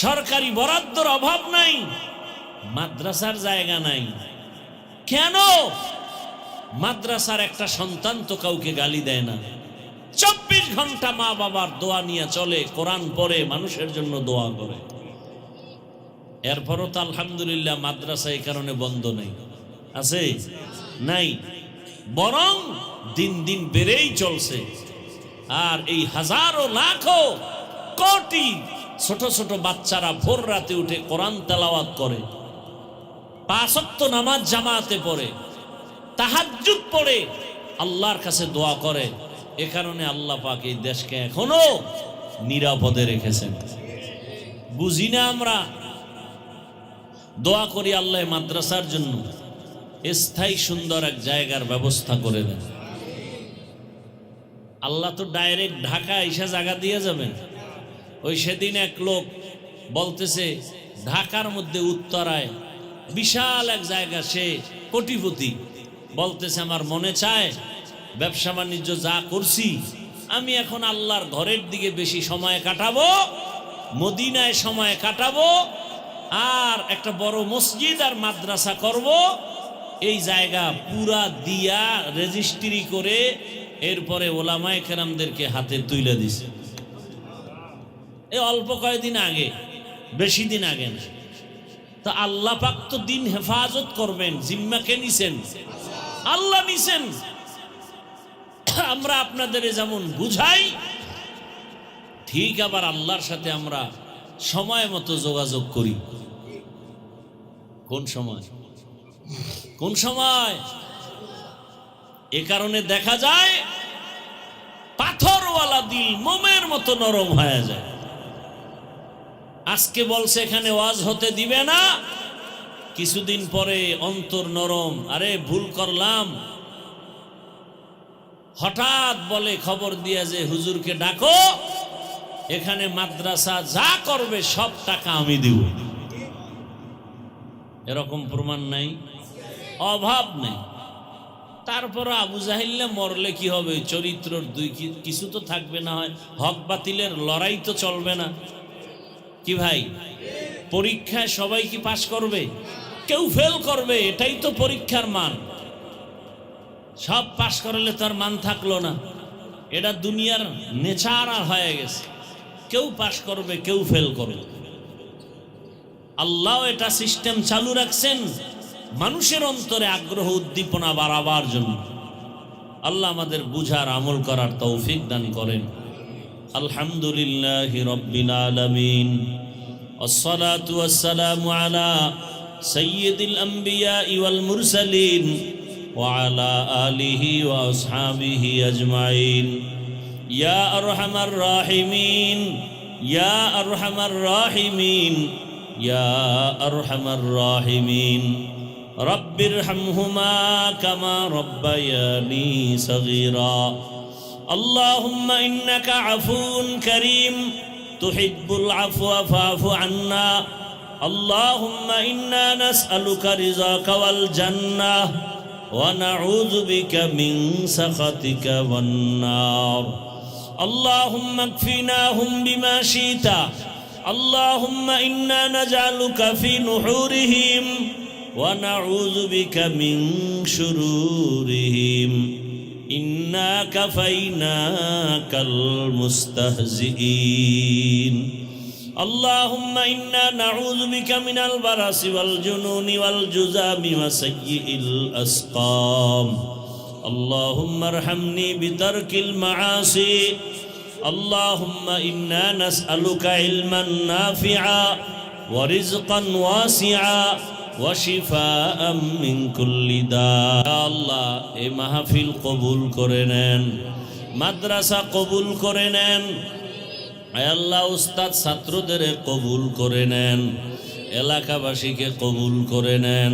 সরকারি বরাদ্দর অভাব নাই, মাদ্রাসার জায়গা নাই। কেন? মাদ্রাসার একটা সন্তান তো কাউকে গালি দেয় না, 24 ঘন্টা মা বাবার দোয়া নিয়ে চলে, কোরআন পড়ে, মানুষের জন্য দোয়া করে। এরপরও তো আলহামদুলিল্লাহ মাদ্রাসা এই কারণে বন্ধ নেই, আছে নাই, বরং দিন দিন বেড়েই চলছে। আর এই হাজারো লাখো কোটি ছোট ছোট বাচ্চারা ভোর রাতে উঠে কোরআন তেলাওয়াত করে, 5 ওয়াক্ত নামাজ জামাতে পড়ে, তাহাজ্জুদ পড়ে, আল্লাহর কাছে দোয়া করে। এ কারণে আল্লাহ পাক এই দেশকে এখনো নিরাপদে রেখেছেন। বুঝি না আমরা? দোয়া করি আল্লাহ মাদ্রাসার জন্য স্থায়ী সুন্দর এক জায়গার ব্যবস্থা করে দেন। আল্লাহ তো ডাইরেক্ট ঢাকা এসে জায়গা দিয়ে যাবেন। ওই সেদিন এক লোক বলতেছে ঢাকার মধ্যে উত্তরায় বিশাল এক জায়গা, সে কোটিপতি, বলতেছে আমার মনে চায় ব্যবসা বাণিজ্য যা করছি আমি এখন আল্লাহর ঘরের দিকে বেশি সময় কাটাবো, মদিনায় সময় কাটাবো, আর একটা বড় মসজিদ আর মাদ্রাসা করব। এই জায়গা পুরা দিয়া রেজিস্ট্রি করে এরপরে ওলামায়ে কেরামদেরকে হাতে তুলে দিছে। এই অল্প কয়েকদিন আগে, বেশি দিন আগে না। তো আল্লাহ পাক তো দিন হেফাজত করবেন, জিম্মা কে নিছেন? আল্লাহ নিছেন। আমরা আপনাদের যেমন বুঝাই, ঠিক আবার আল্লাহর সাথে আমরা সময় মতো যোগাযোগ করি। কোন সময়? কোন সময়? এ কারণে দেখা যায় পাথরওয়ালা দিল মোমের মতো নরম হয়ে যায়। আজকে বলছে এখানে ওয়াজ হতে দিবে না, কিছুদিন পরে অন্তর নরম, আরে ভুল করলাম। হঠাৎ বলে খবর দিয়া যে হুজুরকে ডাকো, এখানে মাদ্রাসা যা করবে সব টাকা আমি দিব। এরকম প্রমাণ নাই? অভাব নেই। তারপর আবু জাহিল্লা মরলে কি হবে? চরিত্রর কিছু তো থাকবে, না হয় হক বাতিলের লড়াই তো চলবে না কি ভাই? পরীক্ষায় সবাই কি পাশ করবে? কেউ ফেল করবে, এটাই তো পরীক্ষার মান। সব পাশ করলে তার মান থাকলো না, এটা দুনিয়ার নেচার হয়ে গেছে। কেউ পাশ করবে, কেউ ফেল করবে। আল্লাহ এটা সিস্টেম চালু রাখছেন মানুষের অন্তরে আগ্রহ উদ্দীপনা বাড়াবার জন্য। আল্লাহ আমাদের বুঝার আমল করার তৌফিক দান করেন। আলহামদুলিল্লাহি রাব্বিল আলামিন, আসসালাতু ওয়াসসালামু আলা সাইয়্যিদিল আমবিয়া ওয়াল মুরসালিন ওয়া আলা আলিহি ওয়া আসহাবিহি আজমাইন। ইয়া আরহামার রাহিমিন, ইয়া আরহামার রাহিমিন, ইয়া আরহামার রাহিমিন। রব্বিরহামহুমা কামা রব্বায়ানি সগীরা। আল্লাহুম্মা ইন্নাকা আফুউন কারীম তুহিব্বুল আফওয়া ফা'ফু আন্না। আল্লাহুম্মা ইন্না নাসআলুকা রিযাকা ওয়াল জান্নাহ ওয়া নাউযু বিকা মিন সাখাতিকা ওয়ান নার। আল্লাহুম্মা কফিনাহুম বিমা শি'তা। আল্লাহুম্মা ইন্না নাজআলুকা ফি নুহুরিহিম ওয়া নাউযু বিকা মিন শুরুরিহিম। ইন্না কাফাইনাকাল মুস্তাহজিঈন। আল্লাহুম্মা ইন্না নাউযু বিকা মিনাল বারাসি ওয়াল জুনুনি ওয়াল জুযামি ওয়া সাইয়্যিল আসকাম। আল্লাহুম্মা আরহামনি বিতারকিল মাআসি। আল্লাহুম্মা ইন্না নাসআলুকা ইলমান নাফিআ ওয়া রিজকান ওয়াসিআ ওয়া শিফাআম মিন কুল্লি দা। আল্লাহ এই মাহফিল কবুল করে নেন, মাদ্রাসা কবুল করে নেন। আয় আল্লাহ উস্তাদ ছাত্রদের কবুল করে নেন, এলাকাবাসীকে কবুল করে নেন,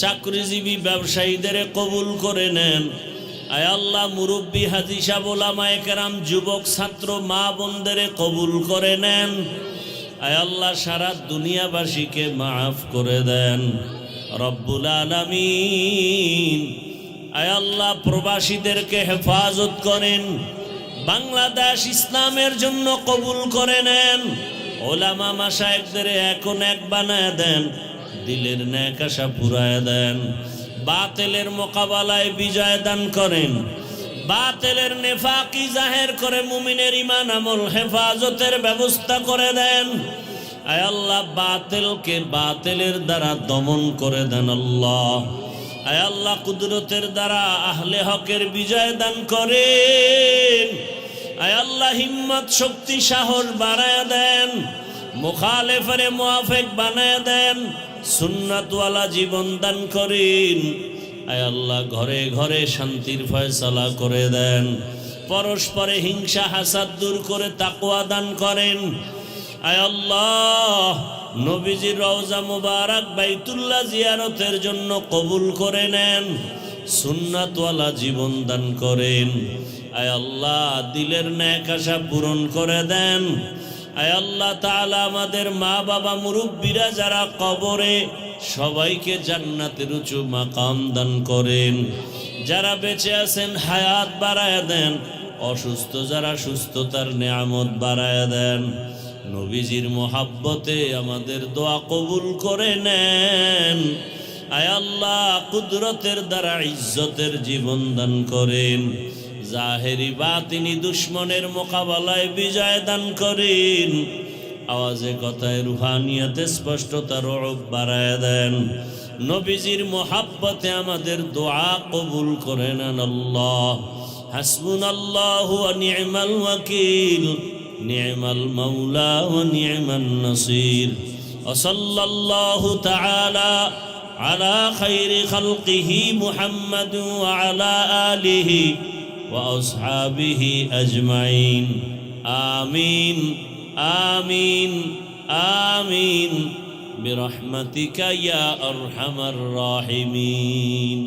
চাকরিজীবী ব্যবসায়ীদের কবুল করে নেন। আয় আল্লাহ মুরব্বী হাজী সাহেব ওলামায়ে কেরাম যুবক ছাত্র মা বোনদের কবুল করে নেন। আয় আল্লাহ সারা দুনিয়াবাসীকে মাফ করে দেন রব্বুল আলামিন। আয় আল্লাহ প্রবাসীদেরকে হেফাজত করেন, বাংলাদেশ ইসলামের জন্য কবুল করে নেন। ওলামা মাশায়েখদের এখন এক বানায় দেন, দিলের নেক আশা পুরায় দেন, বাতিলের মোকাবেলায় বিজয় দান করেন, বাতিলের নেফাকি জাহের করে মুমিনের ঈমান আমল হেফাজতের ব্যবস্থা করে দেন। আয় আল্লাহ, বাতিলকে বাতিলের দ্বারা দমন করে দেন আল্লাহ। আয় আল্লাহ, কুদরতের দ্বারা আহলে হকের বিজয় দান করেন। আয় আল্লাহ, হিম্মত শক্তি সাহস বাড়ায় দেন, মুখালেফের মুআফিক বানায় দেন, সুন্নাতওয়ালা জীবন দান করেন। আয় আল্লাহ, ঘরে ঘরে শান্তির ফয়সালা করে দেন, পরস্পরে হিংসা হাসাদ দূর করে তাকওয়া দান করেন। আয় আল্লাহ, নবীজির রওজা মুবারক বাইতুল্লাহ জিয়ারতের জন্য কবুল করে নেন, সুন্নাতওয়ালা জীবন দান করেন। আয় আল্লাহ, দিলের নেক আশা পূরণ করে দেন। আয় আল্লাহ তাআলা, আমাদের মা বাবা মুরব্বীরা যারা কবরে, সবাইকে জান্নাতের উঁচু মাকাম দান করেন। যারা বেঁচে আছেন হায়াত বাড়ায় দেন, অসুস্থ যারা সুস্থতার নেয়ামত বাড়ায় দেন। নবীজির মোহাব্বতে আমাদের দোয়া কবুল করে নেন। আয় আল্লাহ, কুদরতের দ্বারা ইজ্জতের জীবন দান করেন, জাহেরি বাতিনি দুশ্মনের মোকাবেলায় বিজয় দান করেন। আওয়াজে কথায় রুহানিয়াতে স্পষ্টতা রব বাড়ায় দেন। নবীজির মোহাব্বতে আমাদের দোয়া কবুল করে নেন আল্লাহ। হাসবুনাল্লাহু ওয়া নি'মাল ওয়াকিল, নি'মাল মাওলা ওয়া নি'মান নাসির। ওয়া সাল্লাল্লাহু তাআলা আলা খাইরি খালকিহি মুহাম্মাদ ওয়া আলা আলিহি ওয়া আসহাবিহি আজমাইন। আমিন আমিন আমিন বিরহমাতিকা ইয়া আরহামার রাহিমিন।